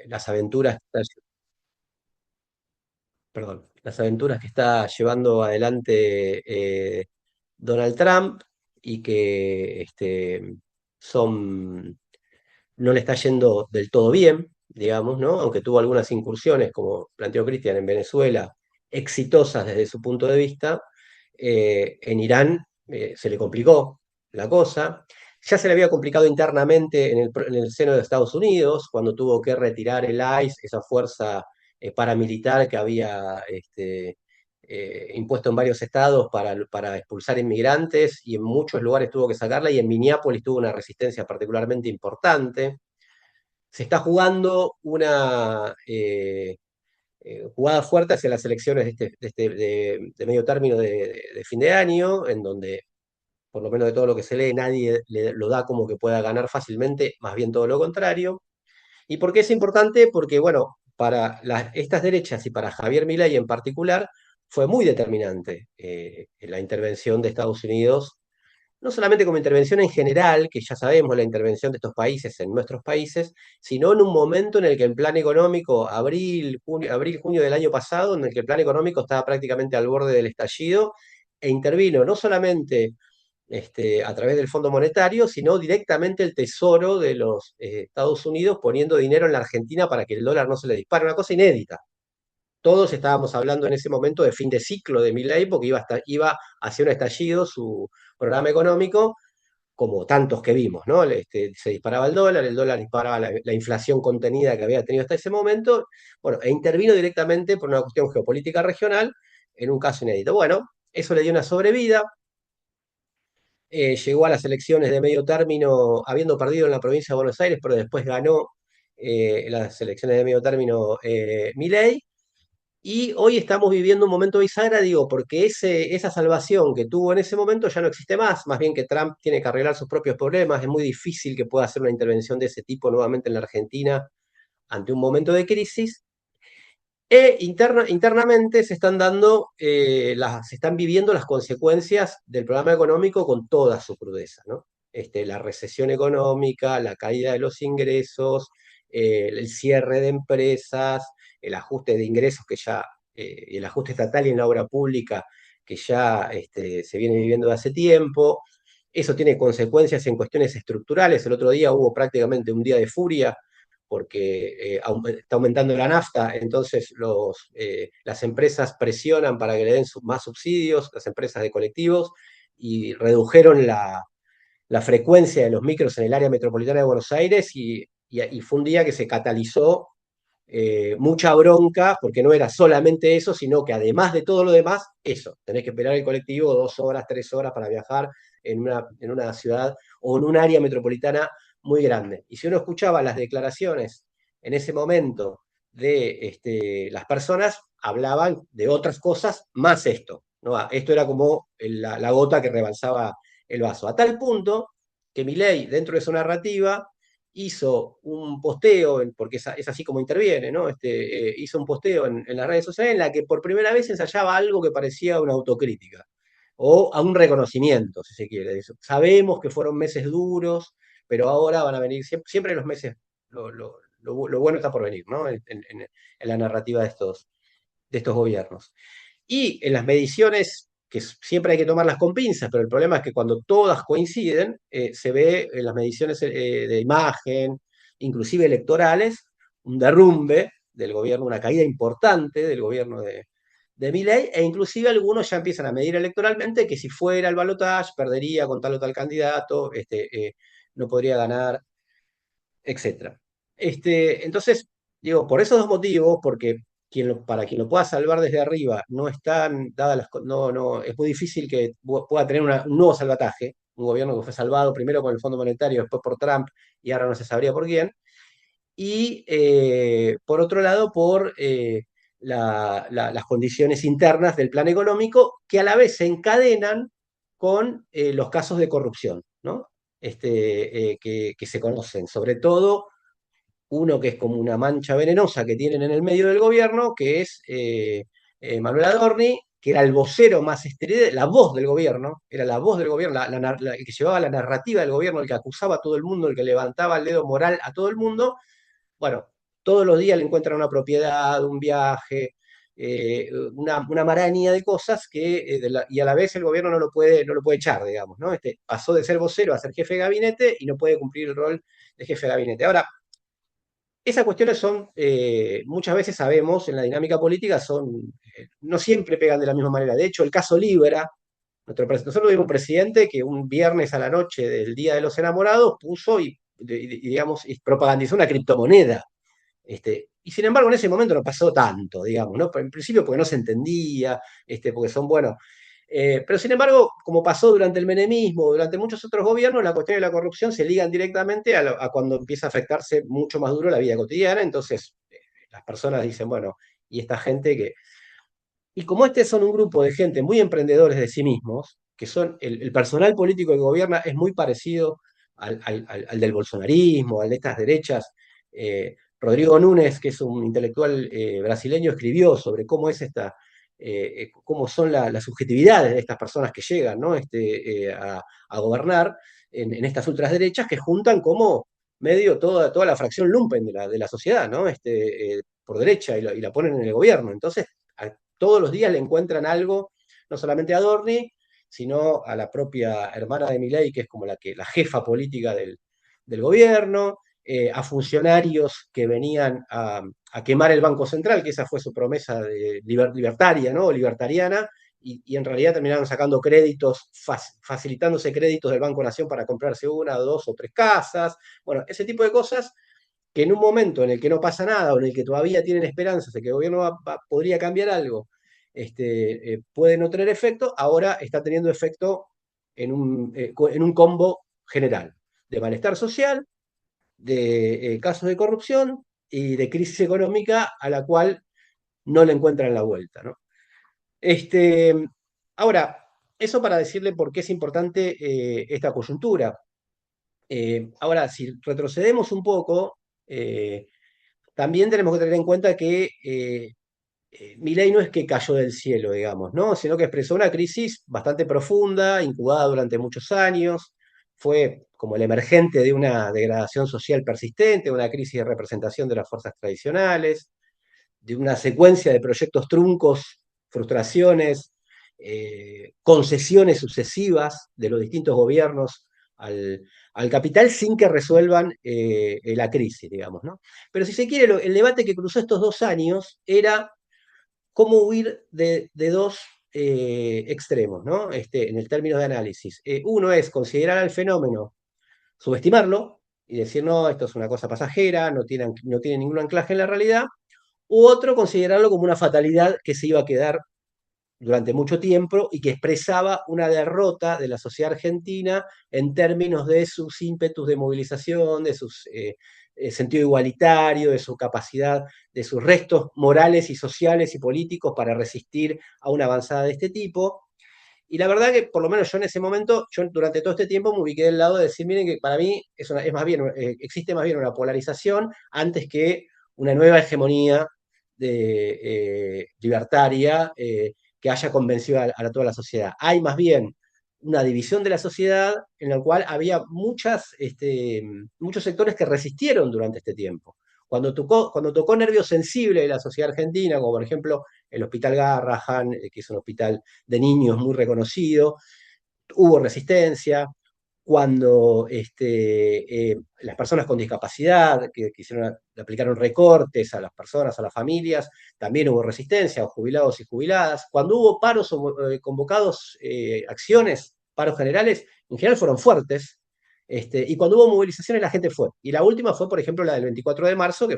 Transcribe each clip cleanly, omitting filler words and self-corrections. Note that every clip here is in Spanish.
las aventuras, perdón, las aventuras que está llevando adelante Donald Trump y que son, no le está yendo del todo bien, digamos, ¿no? Aunque tuvo algunas incursiones, como planteó Cristian, en Venezuela, exitosas desde su punto de vista, en Irán se le complicó la cosa. Ya se le había complicado internamente en el seno de Estados Unidos, cuando tuvo que retirar el ICE, esa fuerza paramilitar que había impuesto en varios estados para expulsar inmigrantes, y en muchos lugares tuvo que sacarla, y en Minneapolis tuvo una resistencia particularmente importante. Se está jugando una jugada fuerte hacia las elecciones de medio término de fin de año, en donde, por lo menos de todo lo que se lee, nadie lo da como que pueda ganar fácilmente, más bien todo lo contrario. ¿Y por qué es importante? Porque, bueno, para estas derechas y para Javier Milei en particular, fue muy determinante la intervención de Estados Unidos, no solamente como intervención en general, que ya sabemos la intervención de estos países en nuestros países, sino en un momento en el que el plan económico, abril, junio del año pasado, en el que el plan económico estaba prácticamente al borde del estallido, e intervino no solamente a través del Fondo Monetario, sino directamente el Tesoro de los Estados Unidos poniendo dinero en la Argentina para que el dólar no se le dispare, una cosa inédita. Todos estábamos hablando en ese momento de fin de ciclo de Milei, porque iba hacia un estallido su programa económico, como tantos que vimos, ¿no? Se disparaba el dólar disparaba la inflación contenida que había tenido hasta ese momento, bueno, e intervino directamente por una cuestión geopolítica regional en un caso inédito. Bueno, eso le dio una sobrevida, llegó a las elecciones de medio término habiendo perdido en la provincia de Buenos Aires, pero después ganó las elecciones de medio término Milei, y hoy estamos viviendo un momento bisagra, digo, porque esa salvación que tuvo en ese momento ya no existe más bien que Trump tiene que arreglar sus propios problemas, es muy difícil que pueda hacer una intervención de ese tipo nuevamente en la Argentina ante un momento de crisis, internamente se están dando, se están viviendo las consecuencias del programa económico con toda su crudeza, ¿no? La recesión económica, la caída de los ingresos, el cierre de empresas, el ajuste de ingresos que ya, el ajuste estatal y en la obra pública que ya se viene viviendo de hace tiempo. Eso tiene consecuencias en cuestiones estructurales. El otro día hubo prácticamente un día de furia porque está aumentando la nafta, entonces las empresas presionan para que le den más subsidios, las empresas de colectivos, y redujeron la frecuencia de los micros en el área metropolitana de Buenos Aires, y fue un día que se catalizó mucha bronca, porque no era solamente eso, sino que además de todo lo demás, eso, tenés que esperar el colectivo 2 horas, 3 horas para viajar en una ciudad o en un área metropolitana muy grande. Y si uno escuchaba las declaraciones en ese momento de las personas, hablaban de otras cosas más esto, ¿no? Esto era como la gota que rebalsaba el vaso, a tal punto que Milei, dentro de su narrativa, hizo un posteo, porque es así como interviene, ¿no? Hizo un posteo en las redes sociales en la que por primera vez ensayaba algo que parecía una autocrítica o a un reconocimiento, si se quiere. Sabemos que fueron meses duros, pero ahora van a venir siempre los meses, lo bueno está por venir, ¿no? En la narrativa de estos gobiernos. Y en las mediciones, que siempre hay que tomarlas con pinzas, pero el problema es que cuando todas coinciden, se ve en las mediciones de imagen, inclusive electorales, un derrumbe del gobierno, una caída importante del gobierno de Milei, e inclusive algunos ya empiezan a medir electoralmente que si fuera el balotaje perdería con tal o tal candidato, no podría ganar, etcétera. Entonces, digo, por esos dos motivos, porque para quien lo pueda salvar desde arriba, no están dadas no, es muy difícil que pueda tener un nuevo salvataje, un gobierno que fue salvado primero con el Fondo Monetario, después por Trump, y ahora no se sabría por quién. Y por otro lado, por las condiciones internas del plan económico, que a la vez se encadenan con los casos de corrupción, ¿no? Que se conocen, sobre todo uno que es como una mancha venenosa que tienen en el medio del gobierno, que es Manuel Adorni, que era el vocero más estridente, la voz del gobierno, era la voz del gobierno, el que llevaba la narrativa del gobierno, el que acusaba a todo el mundo, el que levantaba el dedo moral a todo el mundo. Bueno, todos los días le encuentran una propiedad, un viaje, una maraña de cosas y a la vez el gobierno no lo puede echar, digamos, ¿no? Pasó de ser vocero a ser jefe de gabinete y no puede cumplir el rol de jefe de gabinete. Ahora, esas cuestiones son, muchas veces sabemos, en la dinámica política, no siempre pegan de la misma manera. De hecho, el caso Libra, nosotros tuvimos un presidente que un viernes a la noche del Día de los Enamorados puso digamos, y propagandizó una criptomoneda. Y sin embargo, en ese momento no pasó tanto, digamos, ¿no? En principio porque no se entendía, porque son buenos. Pero sin embargo, como pasó durante el menemismo, durante muchos otros gobiernos, la cuestión de la corrupción se ligan directamente a cuando empieza a afectarse mucho más duro la vida cotidiana. Entonces, las personas dicen, bueno, y esta gente que... Y como son un grupo de gente muy emprendedores de sí mismos, que son el personal político que gobierna es muy parecido al del bolsonarismo, al de estas derechas. Rodrigo Núñez, que es un intelectual brasileño, escribió sobre cómo cómo son las subjetividades de estas personas que llegan, ¿no? A gobernar en estas ultraderechas que juntan como medio toda la fracción lumpen de la sociedad, ¿no? Por derecha y la ponen en el gobierno. Entonces, todos los días le encuentran algo, no solamente a Dorni, sino a la propia hermana de Milei, que es como la jefa política del gobierno, a funcionarios que venían a quemar el Banco Central, que esa fue su promesa libertaria, ¿no? O libertariana, y en realidad terminaron sacando créditos, facilitándose créditos del Banco Nación para comprarse una, dos o tres casas. Bueno, ese tipo de cosas que en un momento en el que no pasa nada o en el que todavía tienen esperanzas de que el gobierno podría cambiar algo, puede no tener efecto, ahora está teniendo efecto en un combo general de malestar social, de casos de corrupción y de crisis económica a la cual no le encuentran la vuelta, ¿no? Este, Ahora, eso para decirle por qué es importante esta coyuntura. Ahora, si retrocedemos un poco, también tenemos que tener en cuenta que Milei no es que cayó del cielo, digamos, ¿no? Sino que expresó una crisis bastante profunda, incubada durante muchos años, fue como el emergente de una degradación social persistente, una crisis de representación de las fuerzas tradicionales, de una secuencia de proyectos truncos, frustraciones, concesiones sucesivas de los distintos gobiernos al capital sin que resuelvan la crisis, digamos, ¿no? Pero si se quiere, el debate que cruzó estos 2 años era cómo huir de dos extremos, ¿no? En el término de análisis. Uno es considerar al fenómeno, subestimarlo y decir, no, esto es una cosa pasajera, no tiene ningún anclaje en la realidad, u otro considerarlo como una fatalidad que se iba a quedar durante mucho tiempo y que expresaba una derrota de la sociedad argentina en términos de sus ímpetus de movilización, de su sentido igualitario, de su capacidad, de sus restos morales y sociales y políticos para resistir a una avanzada de este tipo. Y la verdad que, por lo menos yo en ese momento, yo durante todo este tiempo me ubiqué del lado de decir, miren que para mí es más bien, existe más bien una polarización antes que una nueva hegemonía libertaria que haya convencido a toda la sociedad. Hay más bien una división de la sociedad en la cual había muchos sectores que resistieron durante este tiempo. Cuando tocó nervios sensibles de la sociedad argentina, como por ejemplo el Hospital Garrahan, que es un hospital de niños muy reconocido, hubo resistencia. Cuando las personas con discapacidad, que le aplicaron recortes a las personas, a las familias, también hubo resistencia, o jubilados y jubiladas. Cuando hubo paros convocados, acciones, paros generales, en general fueron fuertes. Y cuando hubo movilizaciones, la gente fue. Y la última fue, por ejemplo, la del 24 de marzo,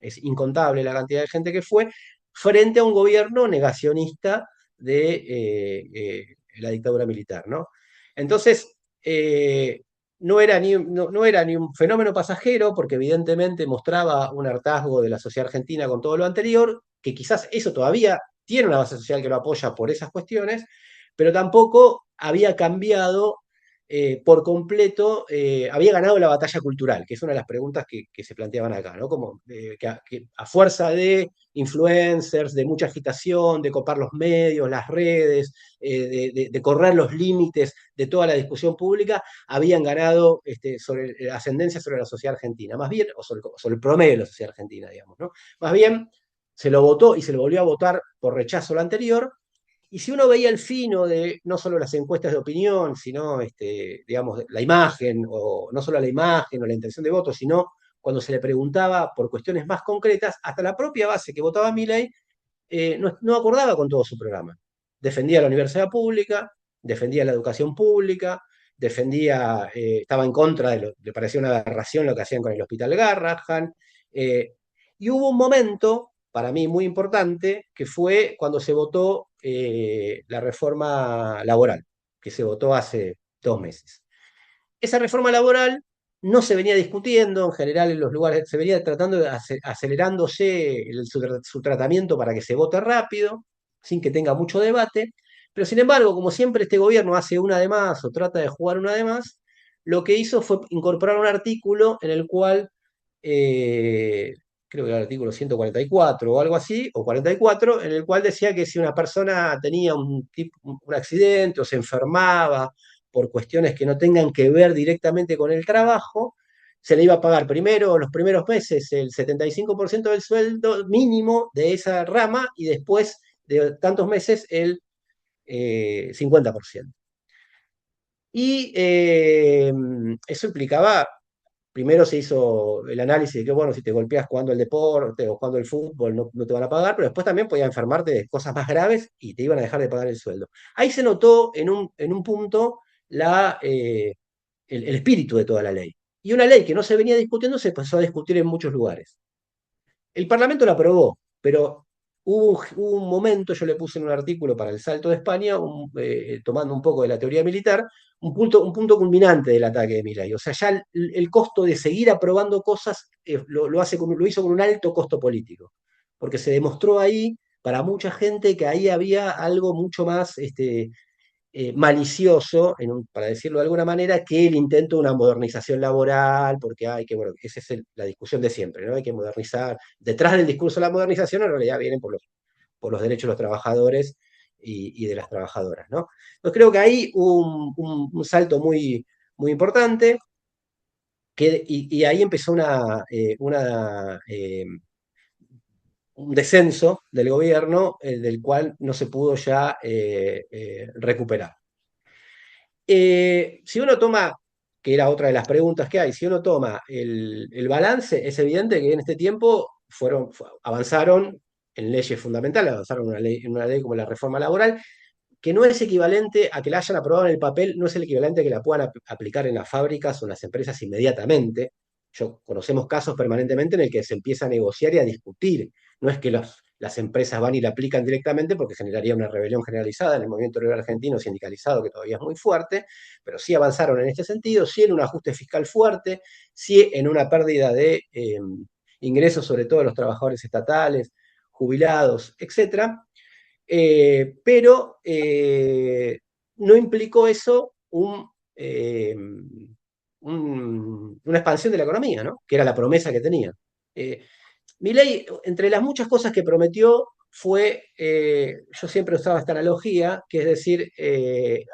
es incontable la cantidad de gente que fue, frente a un gobierno negacionista de la dictadura militar, ¿no? Entonces, no era ni un fenómeno pasajero, porque evidentemente mostraba un hartazgo de la sociedad argentina con todo lo anterior, que quizás eso todavía tiene una base social que lo apoya por esas cuestiones, pero tampoco había cambiado por completo, había ganado la batalla cultural, que es una de las preguntas que se planteaban acá, ¿no? Como que a fuerza de influencers, de mucha agitación, de copar los medios, las redes, de correr los límites de toda la discusión pública, habían ganado sobre ascendencia sobre la sociedad argentina, más bien, o sobre el promedio de la sociedad argentina, digamos, ¿no? Más bien, se lo votó y se lo volvió a votar por rechazo lo anterior, y si uno veía el fino de no solo las encuestas de opinión, sino, digamos, la imagen, o no solo la imagen o la intención de voto, sino cuando se le preguntaba por cuestiones más concretas, hasta la propia base que votaba Milei no acordaba con todo su programa. Defendía la universidad pública, defendía la educación pública, estaba en contra le parecía una aberración lo que hacían con el Hospital Garrahan, eh, y hubo un momento, para mí muy importante, que fue cuando se votó la reforma laboral, que se votó hace 2 meses. Esa reforma laboral no se venía discutiendo en general en los lugares, se venía tratando de acelerándose su tratamiento para que se vote rápido, sin que tenga mucho debate, pero sin embargo, como siempre este gobierno hace una de más o trata de jugar una de más, lo que hizo fue incorporar un artículo en el cual, eh, creo que era el artículo 144 o algo así, o 44, en el cual decía que si una persona tenía un accidente o se enfermaba por cuestiones que no tengan que ver directamente con el trabajo, se le iba a pagar primero, los primeros meses, el 75% del sueldo mínimo de esa rama y después de tantos meses el 50%. Y eso implicaba, primero se hizo el análisis de que, bueno, si te golpeas jugando el deporte o jugando el fútbol no te van a pagar, pero después también podías enfermarte de cosas más graves y te iban a dejar de pagar el sueldo. Ahí se notó en un punto el espíritu de toda la ley. Y una ley que no se venía discutiendo se pasó a discutir en muchos lugares. El Parlamento la aprobó, pero hubo un momento, yo le puse en un artículo para el Salto de España, tomando un poco de la teoría militar, un punto culminante del ataque de Milei. O sea, ya el costo de seguir aprobando cosas lo hizo con un alto costo político, porque se demostró ahí para mucha gente que ahí había algo mucho más malicioso, para decirlo de alguna manera, que el intento de una modernización laboral, porque hay que, bueno, esa es la discusión de siempre, ¿no? Hay que modernizar. Detrás del discurso de la modernización, en realidad vienen por los derechos de los trabajadores y de las trabajadoras, ¿no? Entonces creo que hay un salto muy, muy importante, y ahí empezó un descenso del gobierno, del cual no se pudo ya recuperar. Si uno toma, que era otra de las preguntas que hay, si uno toma el balance, es evidente que en este tiempo avanzaron en leyes fundamentales, avanzaron en una ley como la reforma laboral, que no es equivalente a que la hayan aprobado en el papel, no es el equivalente a que la puedan aplicar en las fábricas o en las empresas inmediatamente. Conocemos casos permanentemente en el que se empieza a negociar y a discutir. No es que las empresas van y la aplican directamente porque generaría una rebelión generalizada en el movimiento obrero argentino sindicalizado, que todavía es muy fuerte, pero sí avanzaron en este sentido, sí en un ajuste fiscal fuerte, sí en una pérdida de ingresos, sobre todo de los trabajadores estatales, jubilados, etcétera, pero no implicó eso una expansión de la economía, ¿no? Que era la promesa que tenía. Eh, Milei, entre las muchas cosas que prometió, yo siempre usaba esta analogía, que es decir, este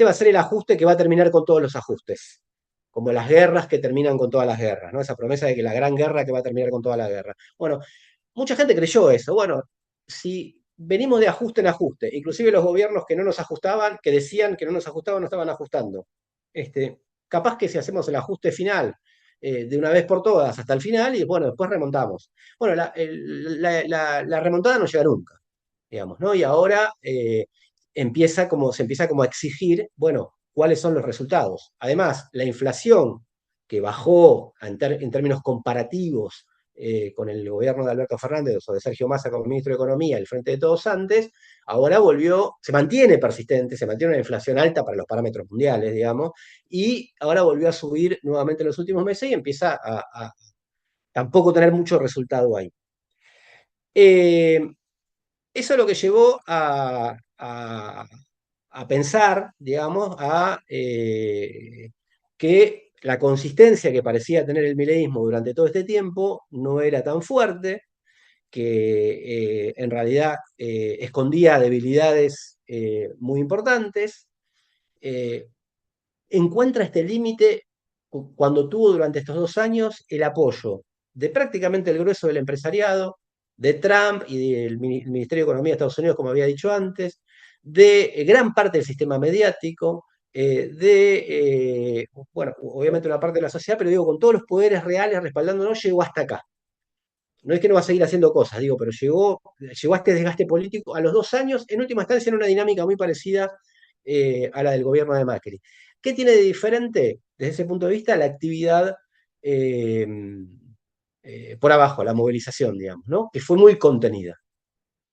va a ser el ajuste que va a terminar con todos los ajustes, como las guerras que terminan con todas las guerras, ¿no? Esa promesa de que la gran guerra que va a terminar con toda la guerra. Bueno, mucha gente creyó eso. Bueno, si venimos de ajuste en ajuste, inclusive los gobiernos que no nos ajustaban, que decían que no nos ajustaban, no estaban ajustando. Capaz que si hacemos el ajuste final de una vez por todas hasta el final, y bueno, después remontamos. Bueno, la remontada no llega nunca, digamos, ¿no? Y ahora se empieza como a exigir, bueno, cuáles son los resultados. Además, la inflación que bajó en términos comparativos con el gobierno de Alberto Fernández o de Sergio Massa como ministro de Economía, el Frente de Todos antes, ahora se mantiene persistente, se mantiene una inflación alta para los parámetros mundiales, digamos, y ahora volvió a subir nuevamente en los últimos meses y empieza a tampoco tener mucho resultado ahí. Eh, Eso es lo que llevó a pensar, digamos, que la consistencia que parecía tener el mileísmo durante todo este tiempo no era tan fuerte, que en realidad escondía debilidades muy importantes. eh, Encuentra este límite cuando tuvo durante estos 2 años el apoyo de prácticamente el grueso del empresariado, de Trump y del Ministerio de Economía de Estados Unidos, como había dicho antes, de gran parte del sistema mediático, bueno, obviamente una parte de la sociedad, pero digo, con todos los poderes reales respaldándonos, llegó hasta acá. No es que no va a seguir haciendo cosas, digo, pero llegó a este desgaste político a los 2 años, en última instancia, en una dinámica muy parecida a la del gobierno de Macri. ¿Qué tiene de diferente, desde ese punto de vista, la actividad eh, por abajo, la movilización, digamos, ¿no? Que fue muy contenida,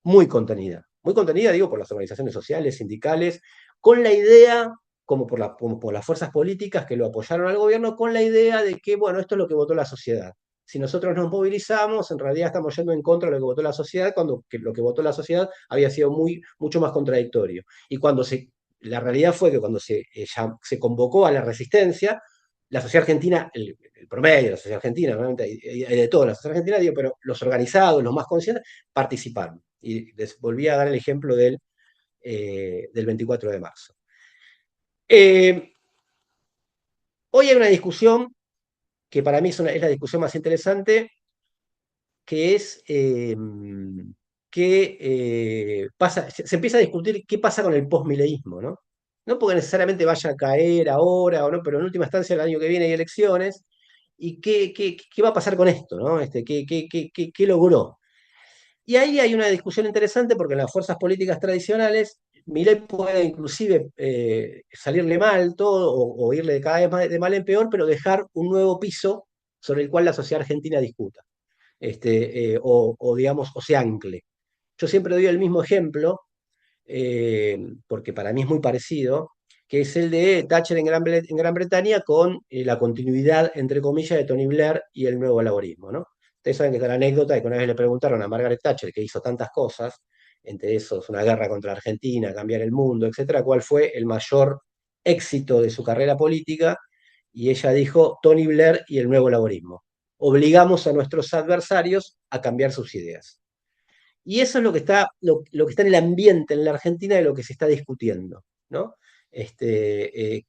muy contenida. Muy contenida, digo, por las organizaciones sociales, sindicales, con la idea, como por las fuerzas políticas que lo apoyaron al gobierno, con la idea de que, bueno, esto es lo que votó la sociedad. Si nosotros nos movilizamos, en realidad estamos yendo en contra de lo que votó la sociedad, cuando lo que votó la sociedad había sido mucho más contradictorio. Y la realidad fue que cuando se convocó a la resistencia, la sociedad argentina, el promedio de la sociedad argentina, realmente hay de toda la sociedad argentina, digo, pero los organizados, los más conscientes, participaron. Y les volví a dar el ejemplo del 24 de marzo. Eh, Hoy hay una discusión que para mí es la discusión más interesante, que es que se empieza a discutir qué pasa con el postmileísmo, ¿no? No porque necesariamente vaya a caer ahora o no, pero en última instancia el año que viene hay elecciones. ¿Y qué va a pasar con esto, ¿no? ¿Qué logró? Y ahí hay una discusión interesante porque en las fuerzas políticas tradicionales, Milei puede inclusive salirle mal todo o irle cada vez más de mal en peor, pero dejar un nuevo piso sobre el cual la sociedad argentina discuta, digamos, o se ancle. Yo siempre doy el mismo ejemplo, porque para mí es muy parecido, que es el de Thatcher en Gran Bretaña con la continuidad, entre comillas, de Tony Blair y el nuevo laborismo, ¿no? Ustedes saben que está la anécdota de que una vez le preguntaron a Margaret Thatcher, que hizo tantas cosas, entre esos una guerra contra Argentina, cambiar el mundo, etcétera, cuál fue el mayor éxito de su carrera política, y ella dijo Tony Blair y el nuevo laborismo. Obligamos a nuestros adversarios a cambiar sus ideas. Y eso es lo que está en el ambiente en la Argentina de lo que se está discutiendo, ¿no? ¿Qué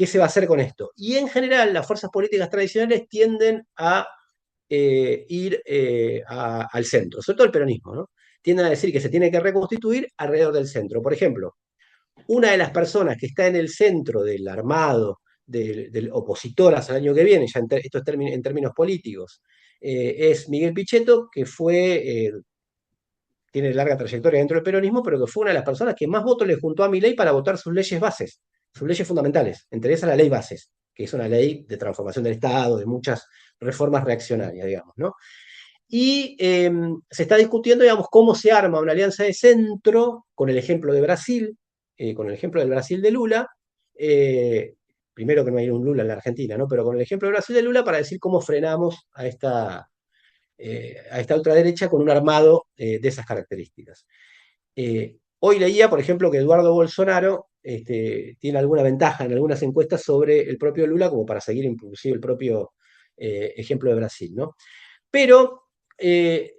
se va a hacer con esto? Y en general, las fuerzas políticas tradicionales tienden a ir al centro, sobre todo el peronismo, ¿no? Tienden a decir que se tiene que reconstituir alrededor del centro. Por ejemplo, una de las personas que está en el centro del armado del opositoras al año que viene, ya esto es en términos políticos, es Miguel Pichetto, que tiene larga trayectoria dentro del peronismo, pero que fue una de las personas que más votos le juntó a Milei para votar sus leyes bases, sus leyes fundamentales, entre esas la ley bases, que es una ley de transformación del Estado, de muchas reformas reaccionarias, digamos, ¿no? Y se está discutiendo, digamos, cómo se arma una alianza de centro, con el ejemplo de Brasil, con el ejemplo del Brasil de Lula, primero que no hay un Lula en la Argentina, ¿no? Pero con el ejemplo de Brasil de Lula para decir cómo frenamos a esta ultraderecha con un armado de esas características. Hoy leía, por ejemplo, que Eduardo Bolsonaro tiene alguna ventaja en algunas encuestas sobre el propio Lula, como para seguir inclusive el propio ejemplo de Brasil, ¿no? Pero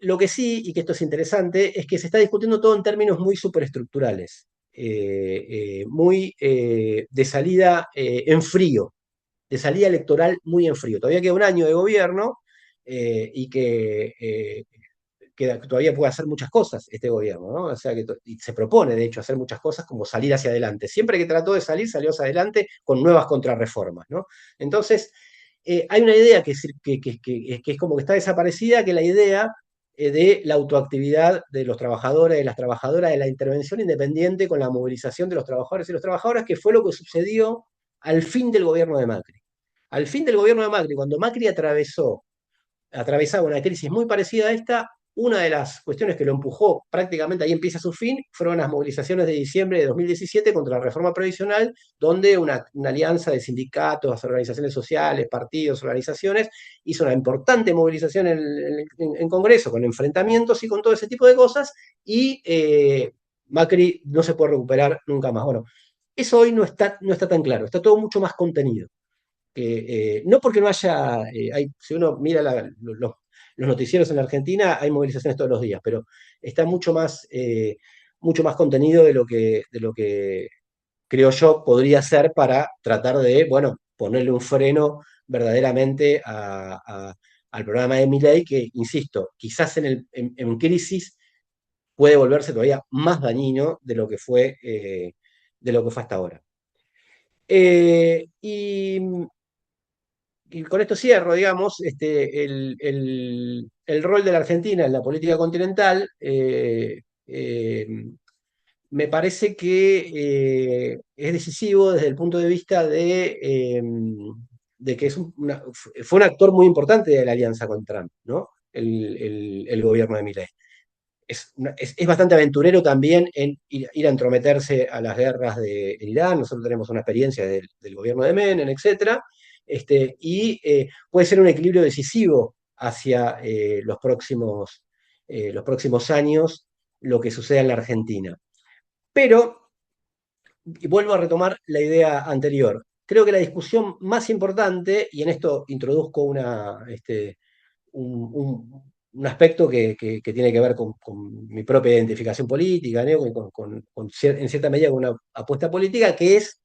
lo que sí, y que esto es interesante, es que se está discutiendo todo en términos muy superestructurales, muy de salida en frío, de salida electoral muy en frío. Todavía queda un año de gobierno y que todavía puede hacer muchas cosas este gobierno, ¿no? O sea, y se propone, de hecho, hacer muchas cosas como salir hacia adelante. Siempre que trató de salir, salió hacia adelante con nuevas contrarreformas, ¿no? Entonces, hay una idea que es como que está desaparecida, que es la idea de la autoactividad de los trabajadores, de las trabajadoras, de la intervención independiente con la movilización de los trabajadores y las trabajadoras, que fue lo que sucedió al fin del gobierno de Macri. Al fin del gobierno de Macri, cuando Macri atravesaba una crisis muy parecida a esta, una de las cuestiones que lo empujó prácticamente ahí empieza su fin, fueron las movilizaciones de diciembre de 2017 contra la reforma previsional, donde una alianza de sindicatos, organizaciones sociales, partidos, organizaciones, hizo una importante movilización en Congreso, con enfrentamientos y con todo ese tipo de cosas, y Macri no se puede recuperar nunca más. Bueno, eso hoy no está tan claro, está todo mucho más contenido. No porque no haya, si uno mira los noticieros en la Argentina, hay movilizaciones todos los días, pero está mucho más contenido de lo que creo yo podría ser para tratar de, bueno, ponerle un freno verdaderamente al programa de Milei, que, insisto, quizás en crisis puede volverse todavía más dañino de lo que fue hasta ahora. Y con esto cierro, digamos, el rol de la Argentina en la política continental. Me parece que es decisivo desde el punto de vista de que fue un actor muy importante de la alianza con Trump, ¿no? El gobierno de Milei. Es bastante aventurero también en ir a entrometerse a las guerras en Irán. Nosotros tenemos una experiencia del gobierno de Menem, etcétera, y puede ser un equilibrio decisivo hacia los próximos años lo que suceda en la Argentina. Pero, y vuelvo a retomar la idea anterior, creo que la discusión más importante, y en esto introduzco un aspecto que tiene que ver con mi propia identificación política, ¿no? En cierta medida con una apuesta política, que es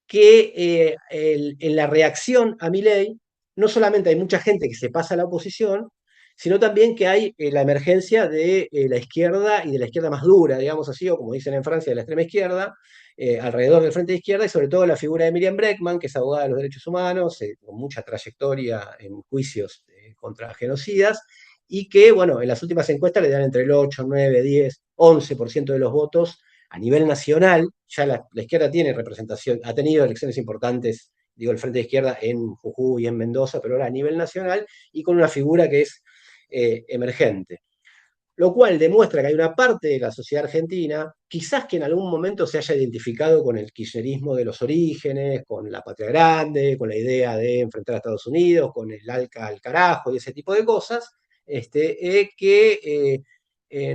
que en la reacción a mi ley, no solamente hay mucha gente que se pasa a la oposición, sino también que hay la emergencia de la izquierda y de la izquierda más dura, digamos así, o como dicen en Francia, de la extrema izquierda, alrededor del Frente de Izquierda, y sobre todo la figura de Miriam Bregman, que es abogada de los derechos humanos, con mucha trayectoria en juicios contra genocidas, y que, bueno, en las últimas encuestas le dan entre el 8, 9, 10, 11% de los votos a nivel nacional. Ya la izquierda tiene representación, ha tenido elecciones importantes, digo, el Frente de Izquierda en Jujuy y en Mendoza, pero ahora a nivel nacional y con una figura que es emergente. Lo cual demuestra que hay una parte de la sociedad argentina, quizás que en algún momento se haya identificado con el kirchnerismo de los orígenes, con la patria grande, con la idea de enfrentar a Estados Unidos, con el ALCA al carajo y ese tipo de cosas, que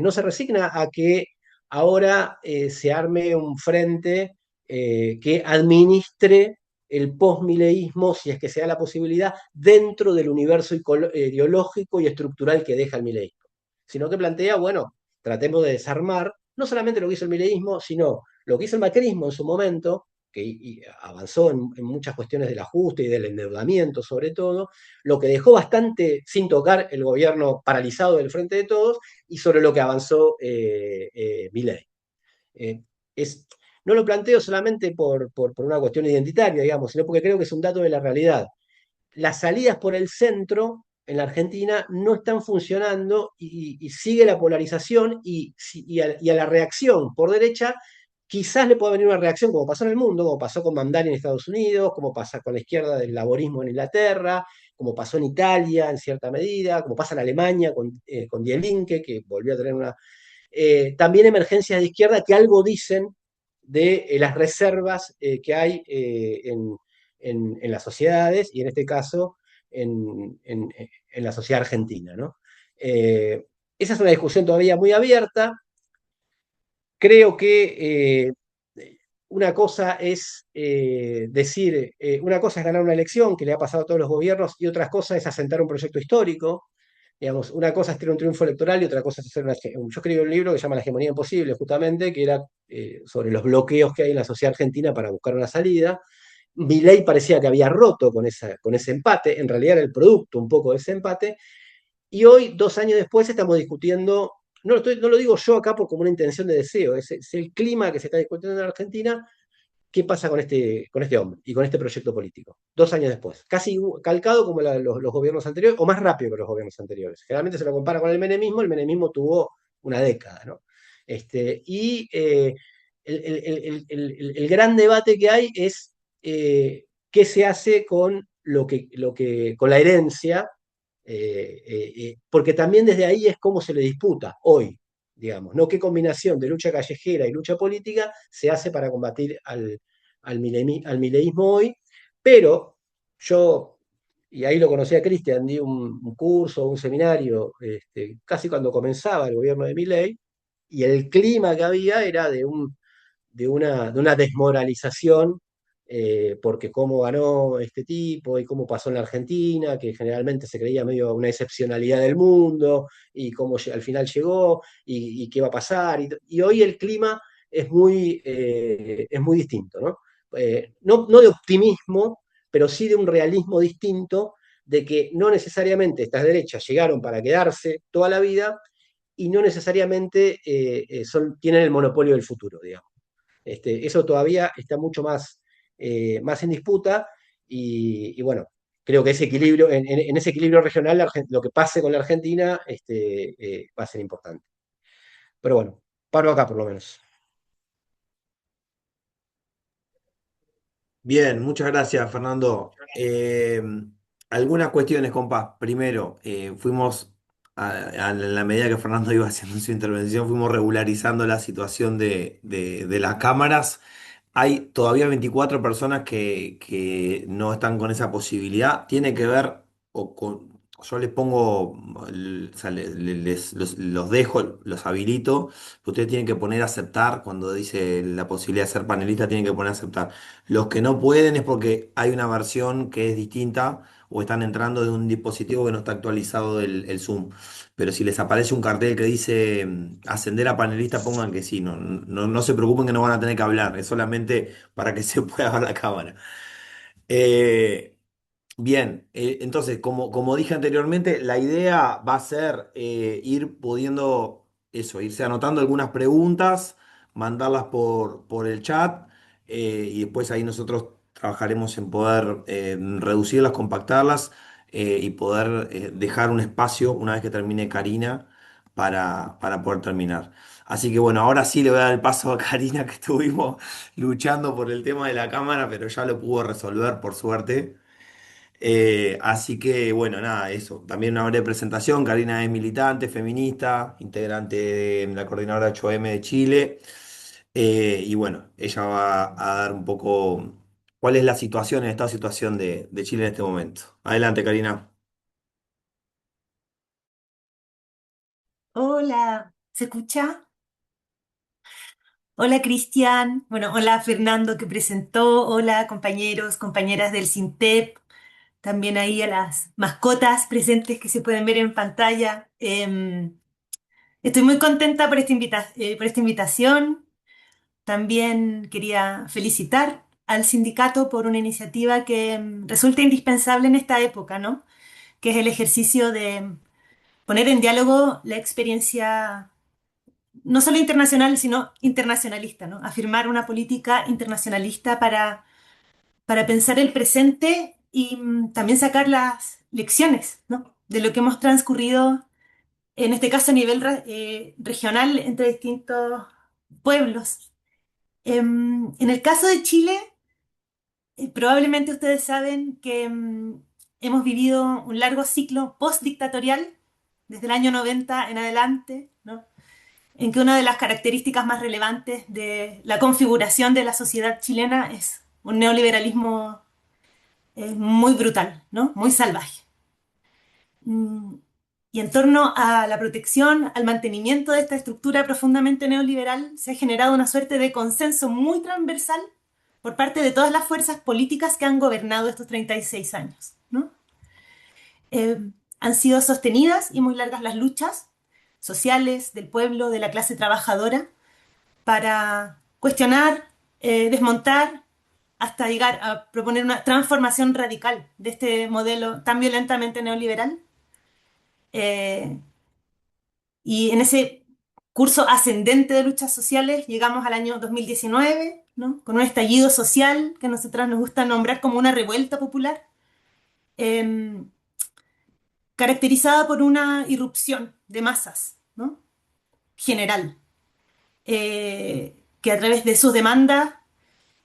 no se resigna a que ahora se arme un frente que administre el posmileísmo, si es que se da la posibilidad, dentro del universo ideológico y estructural que deja el mileísmo, sino que plantea, bueno, tratemos de desarmar no solamente lo que hizo el mileísmo, sino lo que hizo el macrismo en su momento, que avanzó en muchas cuestiones del ajuste y del endeudamiento sobre todo, lo que dejó bastante sin tocar el gobierno paralizado del Frente de Todos, y sobre lo que avanzó Milei. Eh, es, no lo planteo solamente por una cuestión identitaria, digamos, sino porque creo que es un dato de la realidad. Las salidas por el centro en la Argentina no están funcionando, y sigue la polarización, y a la reacción por derecha quizás le pueda venir una reacción como pasó en el mundo, como pasó con Mamdani en Estados Unidos, como pasa con la izquierda del laborismo en Inglaterra, como pasó en Italia en cierta medida, como pasa en Alemania con Die Linke, que volvió a tener también emergencias de izquierda que algo dicen de las reservas que hay en las sociedades, y en este caso en la sociedad argentina, ¿no? Esa es una discusión todavía muy abierta. Creo que una cosa es una cosa es ganar una elección, que le ha pasado a todos los gobiernos, y otra cosa es asentar un proyecto histórico. Digamos, una cosa es tener un triunfo electoral y otra cosa es hacer Yo escribí un libro que se llama La hegemonía imposible, justamente, que era sobre los bloqueos que hay en la sociedad argentina para buscar una salida. Milei parecía que había roto con ese empate, en realidad era el producto un poco de ese empate, y hoy, 2 años después, estamos discutiendo, no lo digo yo acá como una intención de deseo, es el clima que se está discutiendo en la Argentina. ¿Qué pasa con este hombre y con este proyecto político? 2 años después, casi calcado como los gobiernos anteriores, o más rápido que los gobiernos anteriores. Generalmente se lo compara con el menemismo tuvo una década, ¿no? Y el gran debate que hay es qué se hace con la herencia, porque también desde ahí es cómo se le disputa hoy, digamos, ¿no? ¿Qué combinación de lucha callejera y lucha política se hace para combatir al mileísmo hoy? Pero yo, y ahí lo conocí a Cristian, di un curso, un seminario, casi cuando comenzaba el gobierno de Milei, y el clima que había era de una desmoralización, porque cómo ganó este tipo y cómo pasó en la Argentina, que generalmente se creía medio una excepcionalidad del mundo, y cómo al final llegó, y qué va a pasar. Y hoy el clima es muy distinto, ¿no? No de optimismo, pero sí de un realismo distinto, de que no necesariamente estas derechas llegaron para quedarse toda la vida y no necesariamente tienen el monopolio del futuro, digamos. Eso todavía está mucho más en disputa y bueno, creo que ese equilibrio, en ese equilibrio regional, lo que pase con la Argentina va a ser importante. Pero bueno, paro acá por lo menos. Bien, muchas gracias, Fernando. Algunas cuestiones, compa. Primero, fuimos, en la medida que Fernando iba haciendo su intervención, fuimos regularizando la situación de las cámaras. Hay todavía 24 personas que no están con esa posibilidad. Tiene que ver, yo les pongo, o sea, los dejo, los habilito. Ustedes tienen que poner a aceptar. Cuando dice la posibilidad de ser panelista, tienen que poner a aceptar. Los que no pueden es porque hay una versión que es distinta o están entrando de un dispositivo que no está actualizado el Zoom. Pero si les aparece un cartel que dice ascender a panelista, pongan que sí. No se preocupen que no van a tener que hablar. Es solamente para que se pueda ver la cámara. Eh, Bien, entonces, como dije anteriormente, la idea va a ser ir pudiendo eso, irse anotando algunas preguntas, mandarlas por el chat, y después ahí nosotros trabajaremos en poder reducirlas, compactarlas, y poder dejar un espacio una vez que termine Karina para poder terminar. Así que bueno, ahora sí le voy a dar el paso a Karina, que estuvimos luchando por el tema de la cámara, pero ya lo pudo resolver por suerte. Así que bueno, nada, eso. También una breve presentación. Karina es militante, feminista, integrante de la coordinadora 8M de Chile. Y bueno, ella va a dar un poco cuál es la situación, en esta situación de Chile en este momento. Adelante, Karina. Hola, ¿se escucha? Hola Cristian, bueno, hola Fernando que presentó, hola compañeros, compañeras del SINTEP, también ahí a las mascotas presentes que se pueden ver en pantalla. Estoy muy contenta por por esta invitación. También quería felicitar al sindicato por una iniciativa que resulta indispensable en esta época, ¿no? Que es el ejercicio de poner en diálogo la experiencia no solo internacional, sino internacionalista, ¿no? Afirmar una política internacionalista para pensar el presente y también sacar las lecciones, ¿no? De lo que hemos transcurrido, en este caso a nivel regional, entre distintos pueblos. En el caso de Chile, probablemente ustedes saben que hemos vivido un largo ciclo postdictatorial, desde el año 90 en adelante, ¿no? En que una de las características más relevantes de la configuración de la sociedad chilena es un neoliberalismo muy brutal, ¿no? Muy salvaje. Mm, Y en torno a la protección, al mantenimiento de esta estructura profundamente neoliberal, se ha generado una suerte de consenso muy transversal por parte de todas las fuerzas políticas que han gobernado estos 36 años, ¿no? Eh, Han sido sostenidas y muy largas las luchas sociales del pueblo, de la clase trabajadora, para cuestionar, desmontar, hasta llegar a proponer una transformación radical de este modelo tan violentamente neoliberal. Eh, y en ese curso ascendente de luchas sociales llegamos al año 2019, ¿no? Con un estallido social que a nosotras nos gusta nombrar como una revuelta popular, eh, caracterizada por una irrupción de masas, ¿no? General, que a través de sus demandas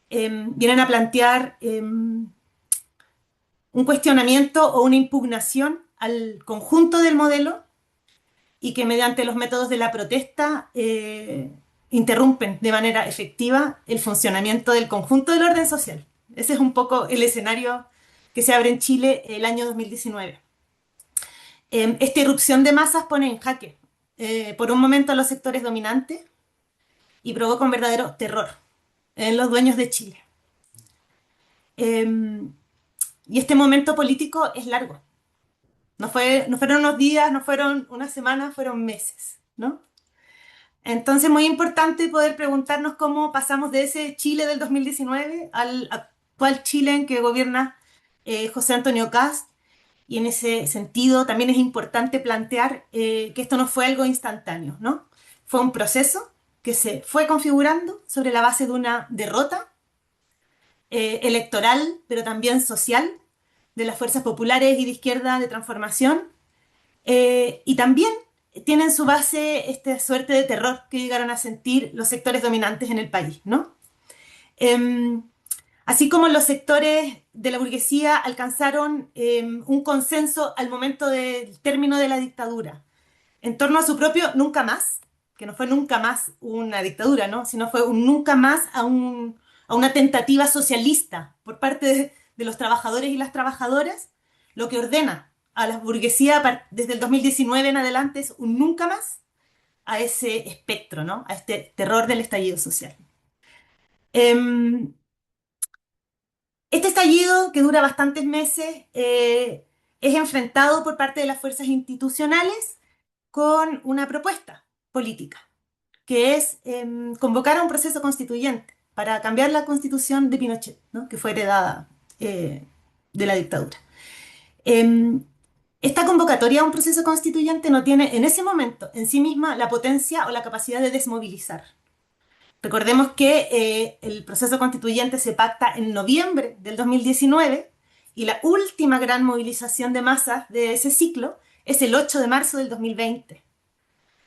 vienen a plantear un cuestionamiento o una impugnación al conjunto del modelo y que mediante los métodos de la protesta interrumpen de manera efectiva el funcionamiento del conjunto del orden social. Ese es un poco el escenario que se abre en Chile el año 2019. Esta irrupción de masas pone en jaque por un momento a los sectores dominantes y provoca un verdadero terror en los dueños de Chile. Y este momento político es largo. No fueron unos días, no fueron unas semanas, fueron meses, ¿no? Entonces, muy importante poder preguntarnos cómo pasamos de ese Chile del 2019 al actual Chile en que gobierna José Antonio Kast. Y en ese sentido también es importante plantear que esto no fue algo instantáneo, ¿no? Fue un proceso que se fue configurando sobre la base de una derrota electoral, pero también social, de las fuerzas populares y de izquierda de transformación, y también tienen su base esta suerte de terror que llegaron a sentir los sectores dominantes en el país, ¿no? Eh, Así como los sectores de la burguesía alcanzaron un consenso al momento del término de la dictadura, en torno a su propio nunca más, que no fue nunca más una dictadura, ¿no? Sino fue un nunca más a una tentativa socialista por parte de los trabajadores y las trabajadoras, lo que ordena a la burguesía desde el 2019 en adelante es un nunca más a ese espectro, ¿no? A este terror del estallido social. Este estallido, que dura bastantes meses, es enfrentado por parte de las fuerzas institucionales con una propuesta política, que es convocar a un proceso constituyente para cambiar la constitución de Pinochet, ¿no? Que fue heredada de la dictadura. Em, Esta convocatoria a un proceso constituyente no tiene en ese momento en sí misma la potencia o la capacidad de desmovilizar. Recordemos que el proceso constituyente se pacta en noviembre del 2019 y la última gran movilización de masas de ese ciclo es el 8 de marzo del 2020,